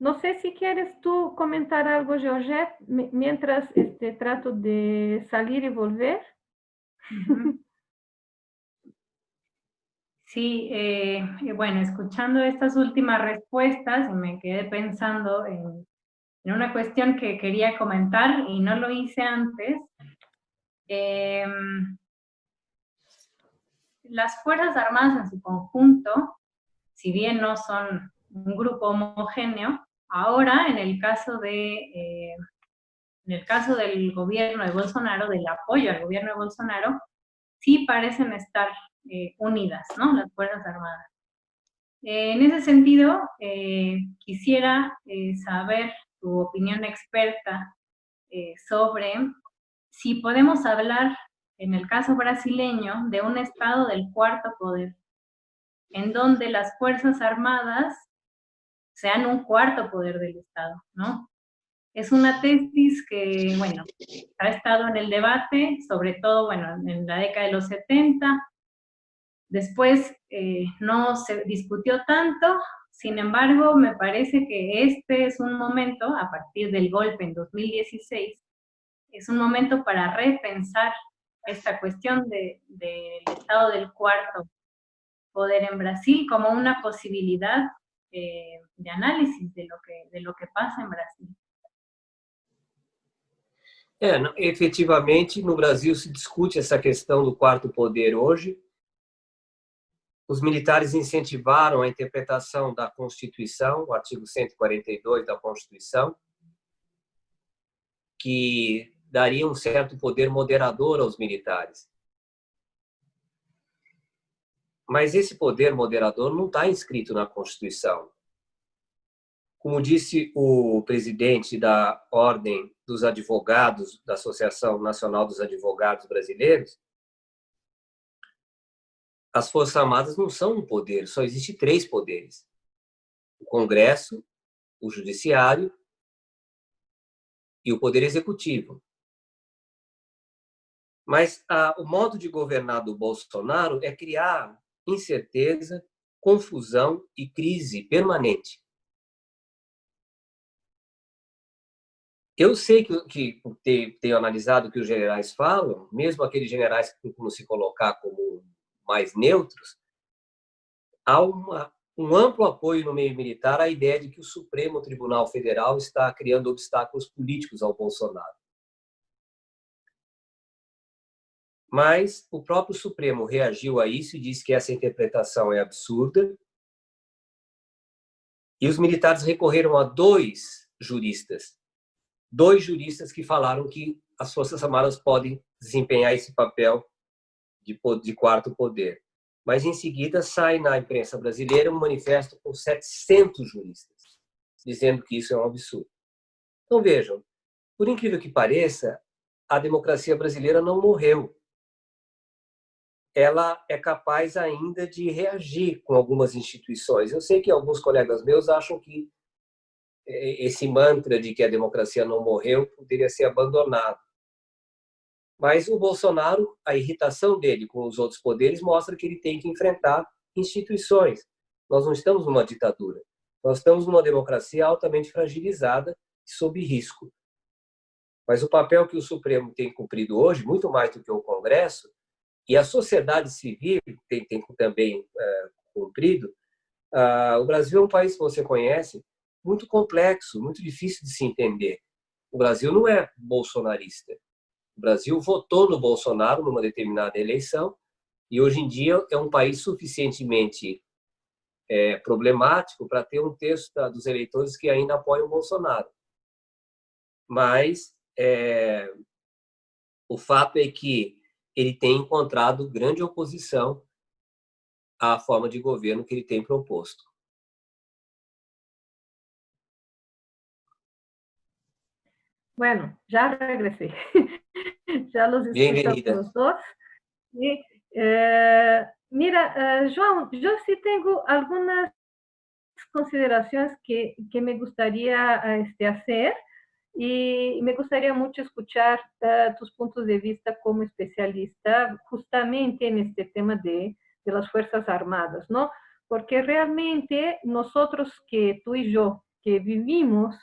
No sé si quieres tú comentar algo, Georgette, mientras trato de salir y volver. Sí, bueno, escuchando estas últimas respuestas, me quedé pensando en una cuestión que quería comentar y no lo hice antes. Las Fuerzas Armadas en su conjunto, si bien no son un grupo homogéneo, ahora en el caso del gobierno de Bolsonaro, del apoyo al gobierno de Bolsonaro, sí parecen estar unidas, ¿no? Las Fuerzas Armadas. En ese sentido, quisiera saber tu opinión experta sobre si podemos hablar, en el caso brasileño, de un estado del cuarto poder, en donde las Fuerzas Armadas sean un cuarto poder del Estado, ¿no? Es una tesis que, bueno, ha estado en el debate, sobre todo, bueno, en la década de los 70. Después no se discutió tanto, sin embargo, me parece que este es un momento, a partir del golpe en 2016, es un momento para repensar esta cuestión del estado del cuarto poder en Brasil como una posibilidad de análisis de lo que pasa en Brasil. Efetivamente, no Brasil se discute essa questão do quarto poder hoje. Os militares incentivaram a interpretação da Constituição, o artigo 142 da Constituição, que daria um certo poder moderador aos militares. Mas esse poder moderador não está inscrito na Constituição. Como disse o presidente da Ordem dos Advogados, da Associação Nacional dos Advogados Brasileiros, as Forças Armadas não são um poder, só existe 3 poderes: o Congresso, o Judiciário e o Poder Executivo. Mas o modo de governar do Bolsonaro é criar incerteza, confusão e crise permanente. Eu sei que tenho analisado o que os generais falam, mesmo aqueles generais que procuram se colocar como mais neutros, há um amplo apoio no meio militar à ideia de que o Supremo Tribunal Federal está criando obstáculos políticos ao Bolsonaro. Mas o próprio Supremo reagiu a isso e disse que essa interpretação é absurda. E os militares recorreram a 2 juristas que falaram que as Forças Armadas podem desempenhar esse papel de quarto poder. Mas, em seguida, sai na imprensa brasileira um manifesto com 700 juristas, dizendo que isso é um absurdo. Então, vejam, Por incrível que pareça, a democracia brasileira não morreu. Ela é capaz ainda de reagir com algumas instituições. Eu sei que alguns colegas meus acham que esse mantra de que a democracia não morreu poderia ser abandonado. Mas o Bolsonaro, a irritação dele com os outros poderes mostra que ele tem que enfrentar instituições. Nós não estamos numa ditadura. Nós estamos numa democracia altamente fragilizada e sob risco. Mas o papel que o Supremo tem cumprido hoje, muito mais do que o Congresso, e a sociedade civil tem também cumprido, o Brasil é um país que você conhece, muito complexo, muito difícil de se entender. O Brasil não é bolsonarista. O Brasil votou no Bolsonaro numa determinada eleição e hoje em dia é um país suficientemente problemático para ter um terço dos eleitores que ainda apoiam o Bolsonaro. Mas o fato é que ele tem encontrado grande oposição à forma de governo que ele tem proposto. Bueno, ya regresé. Ya los escuchamos los dos. Y, mira, João, yo sí tengo algunas consideraciones que me gustaría hacer y me gustaría mucho escuchar tus puntos de vista como especialista justamente en este tema de las Fuerzas Armadas, ¿no? Porque realmente nosotros, que tú y yo, que vivimos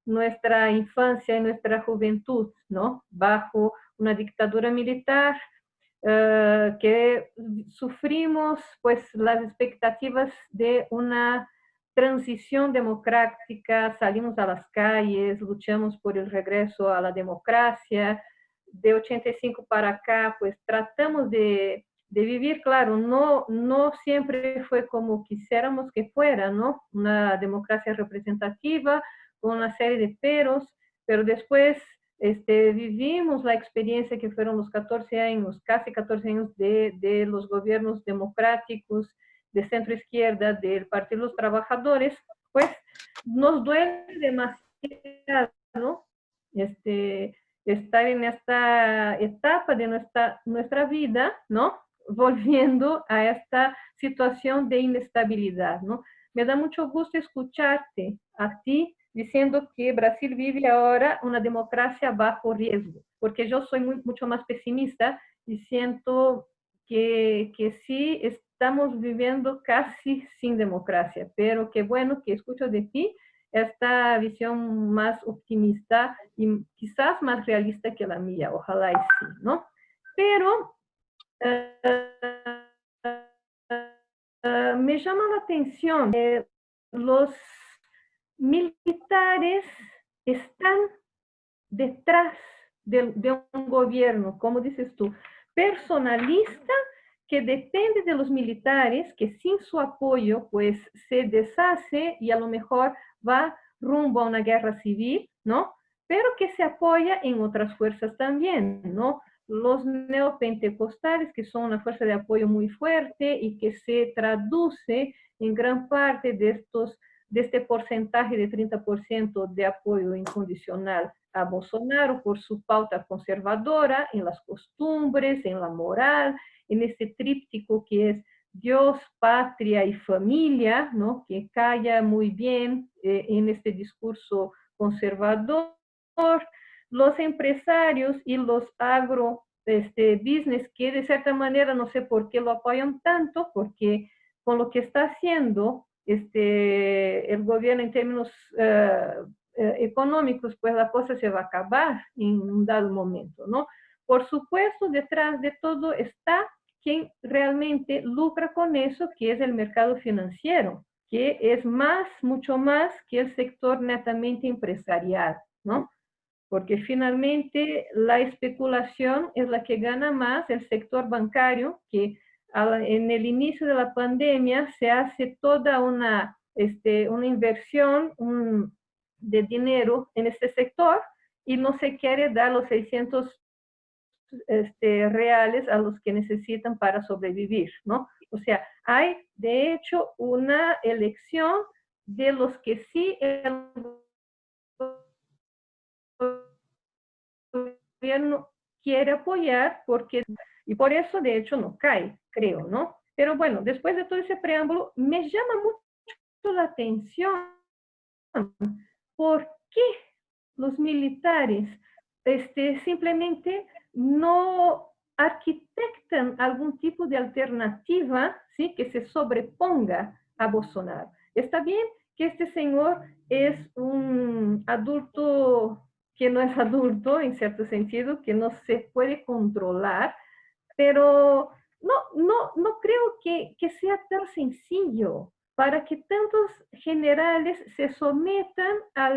nuestra infancia y nuestra juventud, ¿no? Bajo una dictadura militar, que sufrimos pues las expectativas de una transición democrática, salimos a las calles, luchamos por el regreso a la democracia. De 85 para acá, pues tratamos de vivir, claro, no siempre fue como quisiéramos que fuera, ¿no? Una democracia representativa, con una serie de peros, pero después vivimos la experiencia que fueron los 14 años, casi 14 años de los gobiernos democráticos, de centro izquierda, del Partido de los Trabajadores, pues nos duele demasiado, ¿no? Estar en esta etapa de nuestra vida, ¿no? Volviendo a esta situación de inestabilidad, ¿no? Me da mucho gusto escucharte a ti diciendo que Brasil vive ahora una democracia bajo riesgo, porque yo soy mucho más pesimista y siento que sí estamos viviendo casi sin democracia, pero qué bueno que escucho de ti esta visión más optimista y quizás más realista que la mía, ojalá y sí, ¿no? Pero me llama la atención los militares están detrás de un gobierno, como dices tú, personalista, que depende de los militares, que sin su apoyo pues se deshace y a lo mejor va rumbo a una guerra civil, ¿no? Pero que se apoya en otras fuerzas también, ¿no? Los neopentecostales, que son una fuerza de apoyo muy fuerte y que se traduce en gran parte de este porcentaje de 30% de apoyo incondicional a Bolsonaro por su pauta conservadora en las costumbres, en la moral, en este tríptico que es Dios, patria y familia, ¿no? Que calla muy bien en este discurso conservador. Los empresarios y los business, que de cierta manera no sé por qué lo apoyan tanto, porque con lo que está haciendo el gobierno en términos económicos, pues la cosa se va a acabar en un dado momento, ¿no? Por supuesto, detrás de todo está quien realmente lucra con eso, que es el mercado financiero, que es mucho más que el sector netamente empresarial, ¿no? Porque finalmente la especulación es la que gana más, el sector bancario, que en el inicio de la pandemia se hace toda una inversión de dinero en este sector y no se quiere dar los 600 reales a los que necesitan para sobrevivir, ¿no? O sea, hay de hecho una elección de los que sí el gobierno quiere apoyar, porque, y por eso de hecho no cae, creo, ¿no? Pero bueno, después de todo ese preámbulo, me llama mucho la atención por qué los militares simplemente no arquitectan algún tipo de alternativa, ¿sí?, que se sobreponga a Bolsonaro. Está bien que este señor es un adulto que no es adulto, en cierto sentido, que no se puede controlar, pero no creo que sea tan sencillo para que tantos generales se sometan a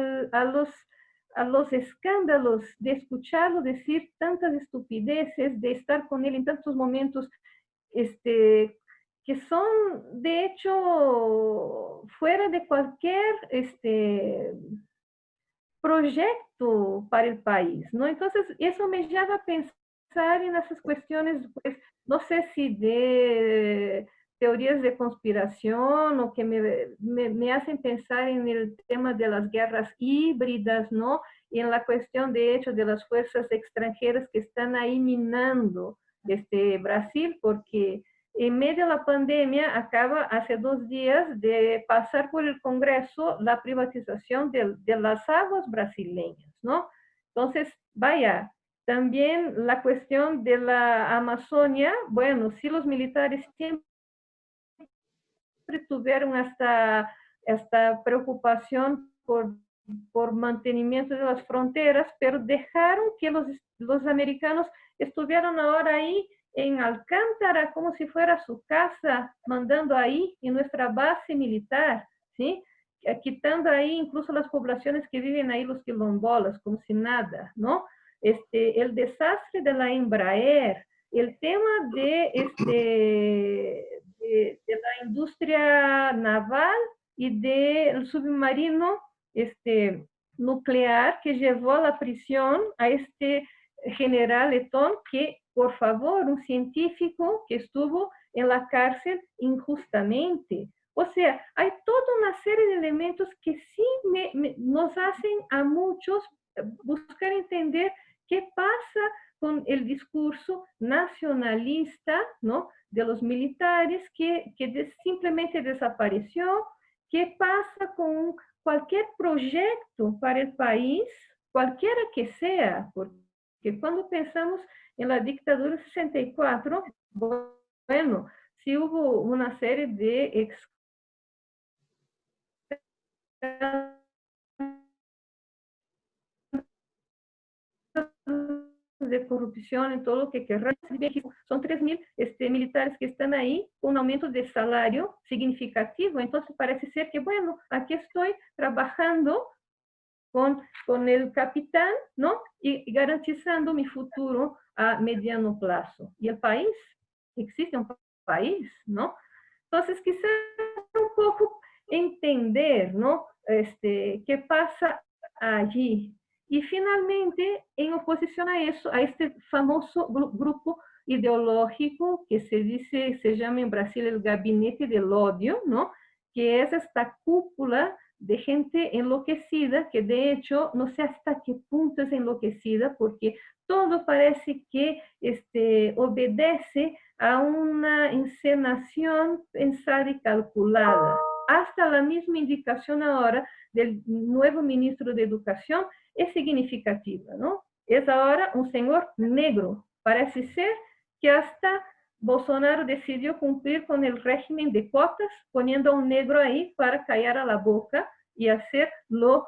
los escándalos de escucharlo decir tantas estupideces, de estar con él en tantos momentos que son, de hecho, fuera de cualquier proyecto para el país, ¿no? Entonces, eso me lleva a pensar en esas cuestiones, pues, no sé si de teorías de conspiración o que me hacen pensar en el tema de las guerras híbridas, ¿no? Y en la cuestión, de hecho, de las fuerzas extranjeras que están ahí minando Brasil, porque en medio de la pandemia acaba hace 2 días de pasar por el Congreso la privatización de las aguas brasileñas, ¿no? Entonces, vaya, también la cuestión de la Amazonia, bueno, sí, los militares siempre tuvieron esta preocupación por mantenimiento de las fronteras, pero dejaron que los americanos estuvieran ahora ahí en Alcántara, como si fuera su casa, mandando ahí en nuestra base militar, ¿sí? Quitando ahí incluso las poblaciones que viven ahí, los quilombolas, como si nada, ¿no? El desastre de la Embraer, el tema de la industria naval y del submarino nuclear que llevó a la prisión a este general Letón, que, por favor, un científico que estuvo en la cárcel injustamente. O sea, hay toda una serie de elementos que sí nos hacen a muchos buscar entender qué pasa con el discurso nacionalista, ¿no?, de los militares que simplemente desapareció. ¿Qué pasa con cualquier proyecto para el país, cualquiera que sea? Porque cuando pensamos en la dictadura de 64, bueno, sí hubo una serie de de corrupción en todo lo que querrán. Son 3.000 militares que están ahí, un aumento de salario significativo. Entonces parece ser que, bueno, aquí estoy trabajando con el capitán, ¿no?, y garantizando mi futuro a mediano plazo. Y el país, existe un país, ¿no? Entonces, quizás un poco entender, ¿no?, qué pasa allí. Y finalmente, en oposición a eso, a este famoso grupo ideológico que se llama en Brasil el gabinete del odio, ¿no?, que es esta cúpula de gente enloquecida, que de hecho no sé hasta qué punto es enloquecida, porque todo parece que obedece a una encenación pensada y calculada. Hasta la misma indicación ahora del nuevo ministro de Educación es significativa, ¿no? Es ahora un señor negro. Parece ser que hasta Bolsonaro decidió cumplir con el régimen de cuotas, poniendo a un negro ahí para callar a la boca y hacer lo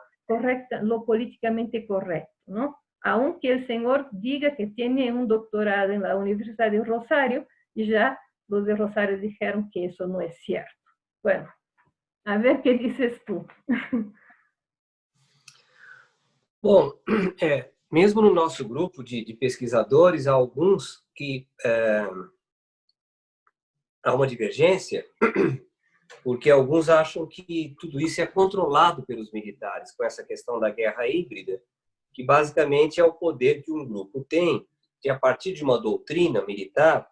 políticamente correcto, ¿no? Aunque el señor diga que tiene un doctorado en la Universidad de Rosario, y ya los de Rosario dijeron que eso no es cierto. Bueno, a ver qué dices tú. Bom, mesmo no nosso grupo de pesquisadores, há alguns que há uma divergência, porque alguns acham que tudo isso é controlado pelos militares, com essa questão da guerra híbrida, que basicamente é o poder que um grupo tem de, a partir de uma doutrina militar,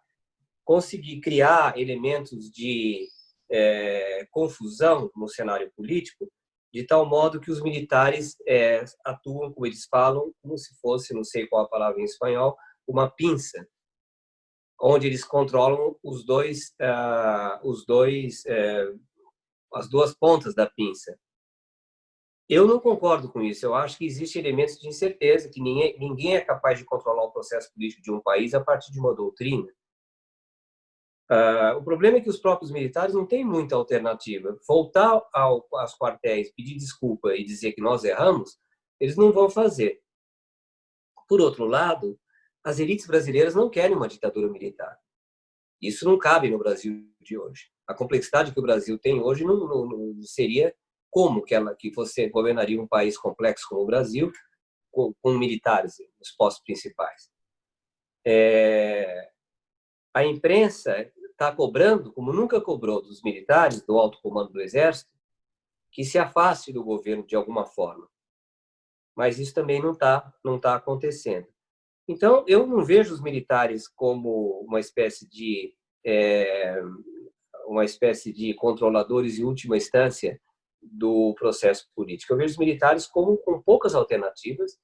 conseguir criar elementos de confusão no cenário político de tal modo que os militares atuam, como eles falam, como se fosse, não sei qual a palavra em espanhol, uma pinça, onde eles controlam as duas pontas da pinça. Eu não concordo com isso. Eu acho que existem elementos de incerteza, que ninguém é capaz de controlar o processo político de um país a partir de uma doutrina. O problema é que os próprios militares não têm muita alternativa. Voltar aos quartéis, pedir desculpa e dizer que nós erramos, eles não vão fazer. Por outro lado, as elites brasileiras não querem uma ditadura militar. Isso não cabe no Brasil de hoje. A complexidade que o Brasil tem hoje não seria como que você governaria um país complexo como o Brasil com militares nos postos principais. A imprensa está cobrando, como nunca cobrou dos militares, do alto comando do Exército, que se afaste do governo de alguma forma. Mas isso também não tá acontecendo. Então, eu não vejo os militares como uma espécie de controladores em última instância do processo político. Eu vejo os militares como com poucas alternativas,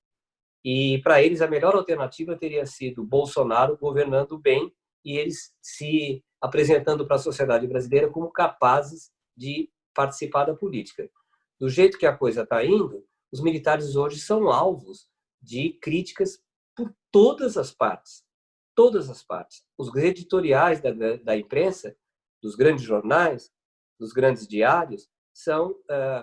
e para eles a melhor alternativa teria sido Bolsonaro governando bem e eles se apresentando para a sociedade brasileira como capazes de participar da política. Do jeito que a coisa está indo, os militares hoje são alvos de críticas por todas as partes. Todas as partes. Os editoriais da imprensa, dos grandes jornais, dos grandes diários, são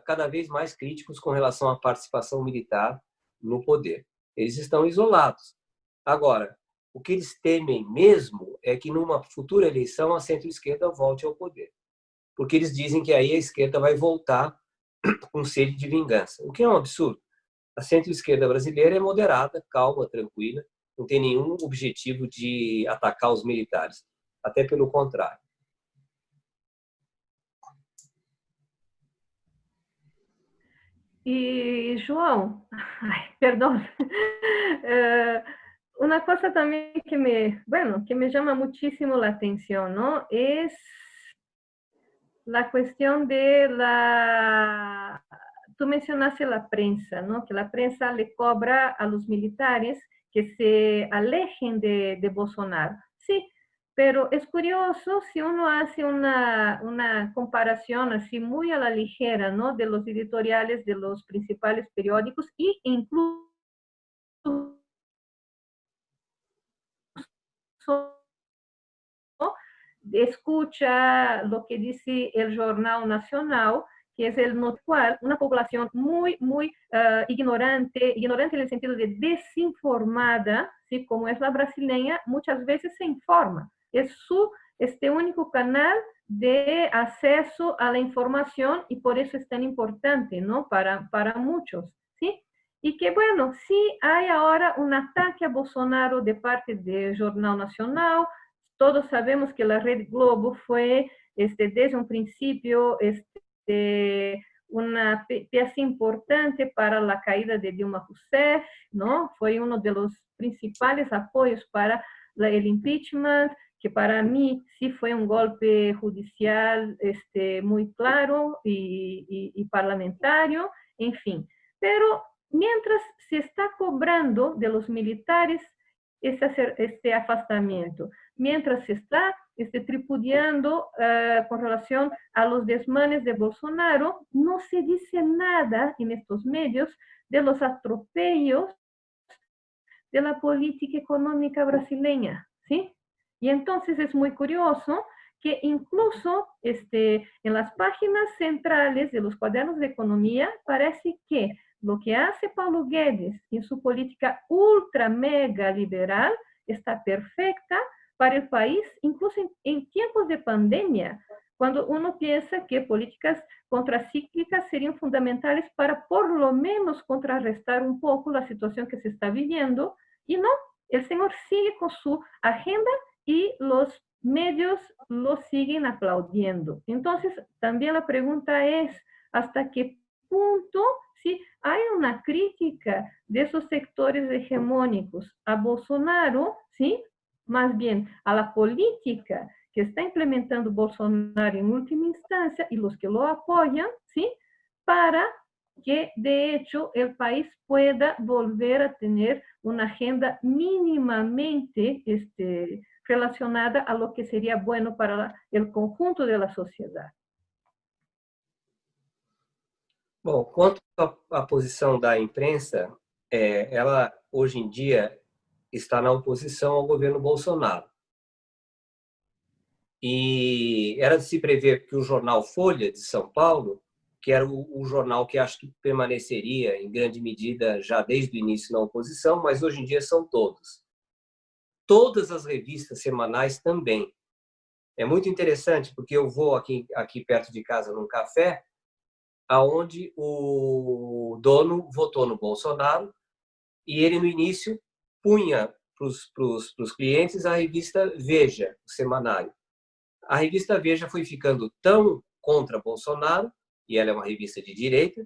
cada vez mais críticos com relação à participação militar no poder. Eles estão isolados. Agora, o que eles temem mesmo é que numa futura eleição a centro-esquerda volte ao poder. Porque eles dizem que aí a esquerda vai voltar com sede de vingança, o que é um absurdo. A centro-esquerda brasileira é moderada, calma, tranquila, não tem nenhum objetivo de atacar os militares, até pelo contrário. Y João, ay, perdón, una cosa también que me llama muchísimo la atención, ¿no? Es la cuestión de tú mencionaste la prensa, ¿no? Que la prensa le cobra a los militares que se alejen de Bolsonaro. Sí, pero es curioso si uno hace una comparación así muy a la ligera, ¿no? De los editoriales de los principales periódicos e incluso escucha lo que dice el Jornal Nacional, que es el cual una población muy ignorante en el sentido de desinformada, ¿sí? Como es la brasileña, muchas veces se informa. Es este único canal de acceso a la información y por eso es tan importante, ¿no? Para muchos, ¿sí? Y que, bueno, sí hay ahora un ataque a Bolsonaro de parte del Jornal Nacional. Todos sabemos que la Red Globo fue, desde un principio, una pieza importante para la caída de Dilma Rousseff, ¿no? Fue uno de los principales apoyos para el impeachment, que para mí sí fue un golpe judicial muy claro y parlamentario, en fin. Pero mientras se está cobrando de los militares este afastamiento, mientras se está tripudiando con relación a los desmanes de Bolsonaro, no se dice nada en estos medios de los atropellos de la política económica brasileña, ¿sí? Y entonces es muy curioso que incluso en las páginas centrales de los cuadernos de economía parece que lo que hace Paulo Guedes en su política ultra mega liberal está perfecta para el país, incluso en tiempos de pandemia, cuando uno piensa que políticas contracíclicas serían fundamentales para por lo menos contrarrestar un poco la situación que se está viviendo, y no, el señor sigue con su agenda y los medios lo siguen aplaudiendo. Entonces, también la pregunta es, ¿hasta qué punto si hay una crítica de esos sectores hegemónicos a Bolsonaro, ¿sí? Más bien a la política que está implementando Bolsonaro en última instancia y los que lo apoyan, ¿sí? Para que, de hecho, el país pueda volver a tener una agenda mínimamente relacionada a lo que sería bueno para el conjunto de la sociedad. Bom, quanto à posição da imprensa, ela, hoje em dia, está na oposição ao governo Bolsonaro. E era de se prever que o jornal Folha de São Paulo, que era o jornal que acho que permaneceria, em grande medida, já desde o início na oposição, mas hoje em dia são todos. Todas as revistas semanais também. É muito interessante, porque eu vou aqui perto de casa num café, aonde o dono votou no Bolsonaro e ele, no início, punha para os clientes a revista Veja, o semanário. A revista Veja foi ficando tão contra Bolsonaro, e ela é uma revista de direita,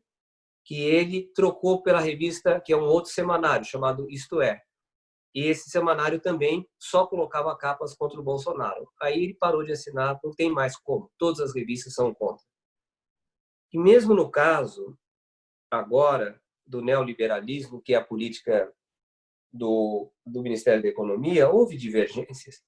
que ele trocou pela revista, que é um outro semanário, chamado Isto É. E esse semanário também só colocava capas contra o Bolsonaro. Aí ele parou de assinar, não tem mais como. Todas as revistas são contra. E mesmo no caso, agora, do neoliberalismo, que é a política do Ministério da Economia, houve divergências.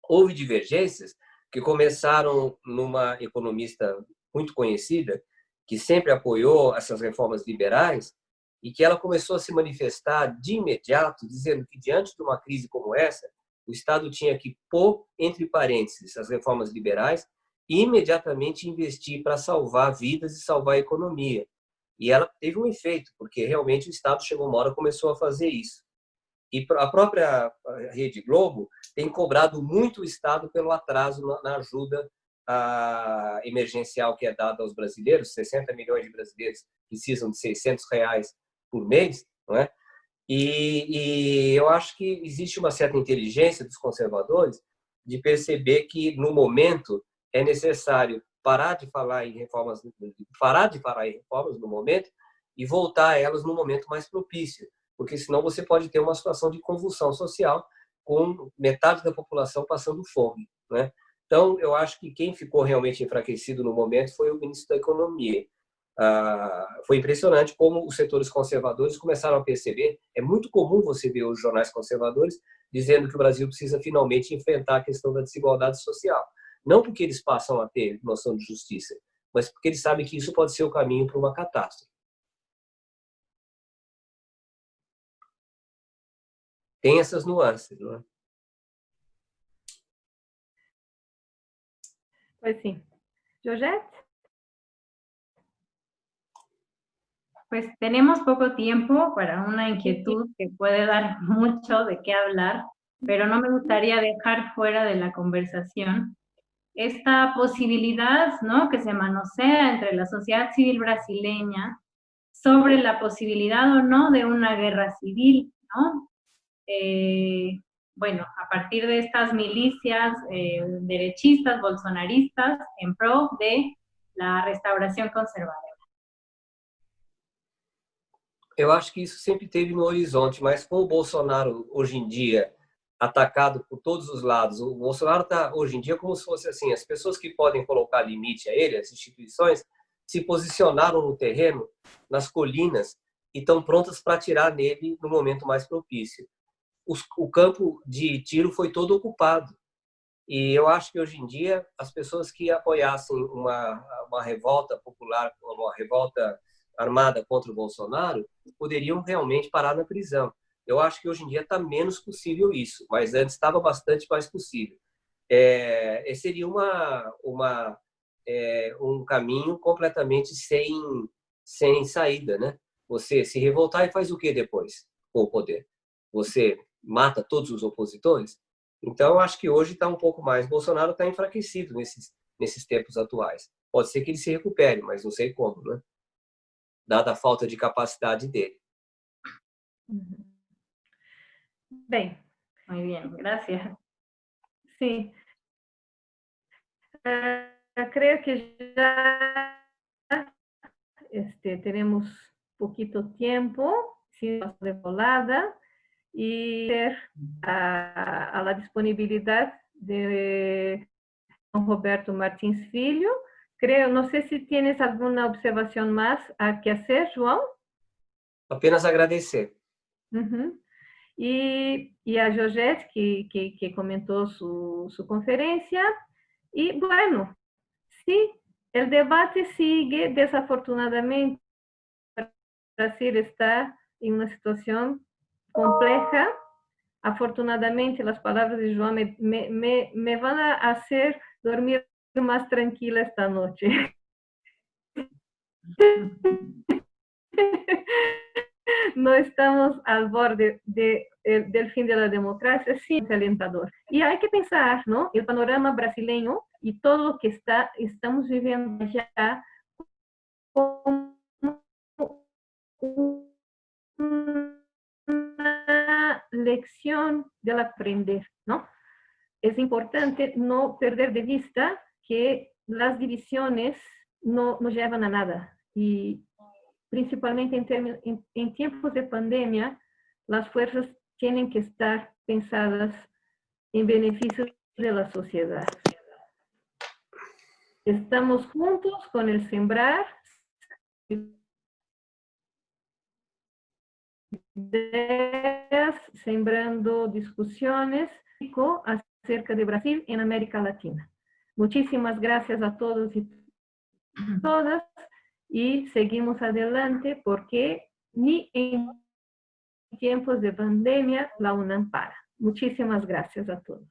Houve divergências que começaram numa economista muito conhecida, que sempre apoiou essas reformas liberais, e que ela começou a se manifestar de imediato, dizendo que, diante de uma crise como essa, o Estado tinha que pôr, entre parênteses, as reformas liberais e imediatamente investir para salvar vidas e salvar a economia. E ela teve um efeito, porque realmente o Estado chegou uma hora e começou a fazer isso. E a própria Rede Globo tem cobrado muito o Estado pelo atraso na ajuda emergencial que é dada aos brasileiros. 60 milhões de brasileiros precisam de R$600 por mês, não é? E eu acho que existe uma certa inteligência dos conservadores de perceber que, no momento, é necessário parar de falar em reformas no momento e voltar a elas no momento mais propício, porque senão você pode ter uma situação de convulsão social com metade da população passando fome, né? Então, eu acho que quem ficou realmente enfraquecido no momento foi o ministro da Economia. Foi impressionante como os setores conservadores começaram a perceber. É muito comum você ver os jornais conservadores dizendo que o Brasil precisa finalmente enfrentar a questão da desigualdade social. Não porque eles passam a ter noção de justiça, mas porque eles sabem que isso pode ser o caminho para uma catástrofe. Tem essas nuances, não é? Pues sí. Georgette. Pues tenemos poco tiempo para una inquietud que puede dar mucho de qué hablar, pero no me gustaría dejar fuera de la conversación esta posibilidad, ¿no?, que se manosea entre la sociedad civil brasileña sobre la posibilidad o no de una guerra civil, ¿no? Bueno, a partir de estas milicias derechistas, bolsonaristas, en pro de la restauração conservadora. Eu acho que isso sempre teve no horizonte, mas com o Bolsonaro, hoje em dia, atacado por todos os lados, o Bolsonaro está, hoje em dia, como se fosse assim, as pessoas que podem colocar limite a ele, as instituições, se posicionaram no terreno, nas colinas, e estão prontas para atirar nele no momento mais propício. O campo de tiro foi todo ocupado. E eu acho que, hoje em dia, as pessoas que apoiassem uma revolta popular, uma revolta armada contra o Bolsonaro, poderiam realmente parar na prisão. Eu acho que hoje em dia está menos possível isso, mas antes estava bastante mais possível. Seria um caminho completamente sem saída, né? Você se revoltar e faz o que depois com o poder? Você mata todos os opositores? Então, eu acho que hoje está um pouco mais. Bolsonaro está enfraquecido nesses tempos atuais. Pode ser que ele se recupere, mas não sei como, né? Dada a falta de capacidade dele. Bem. Muy bien, gracias. Sim. Creio que já teremos pouquito tempo, se de volada, e ter a disponibilidade de Roberto Martins Filho, creo, no sé si tienes alguna observación más a que hacer, João. Apenas agradecer. Y a Georgette, que comentó su conferencia. Y bueno, sí, el debate sigue. Desafortunadamente, Brasil está en una situación compleja. Afortunadamente, las palabras de João me van a hacer dormir más tranquila esta noche. No estamos al borde del fin de la democracia, sí, es alentador. Y hay que pensar, ¿no? El panorama brasileño y todo lo que estamos viviendo ya como una lección del aprender, ¿no? Es importante no perder de vista que las divisiones no llevan a nada. Y principalmente en tiempos de pandemia, las fuerzas tienen que estar pensadas en beneficio de la sociedad. Estamos juntos con el sembrar, ideas, sembrando discusiones acerca de Brasil en América Latina. Muchísimas gracias a todos y todas, y seguimos adelante porque ni en tiempos de pandemia la UNAM para. Muchísimas gracias a todos.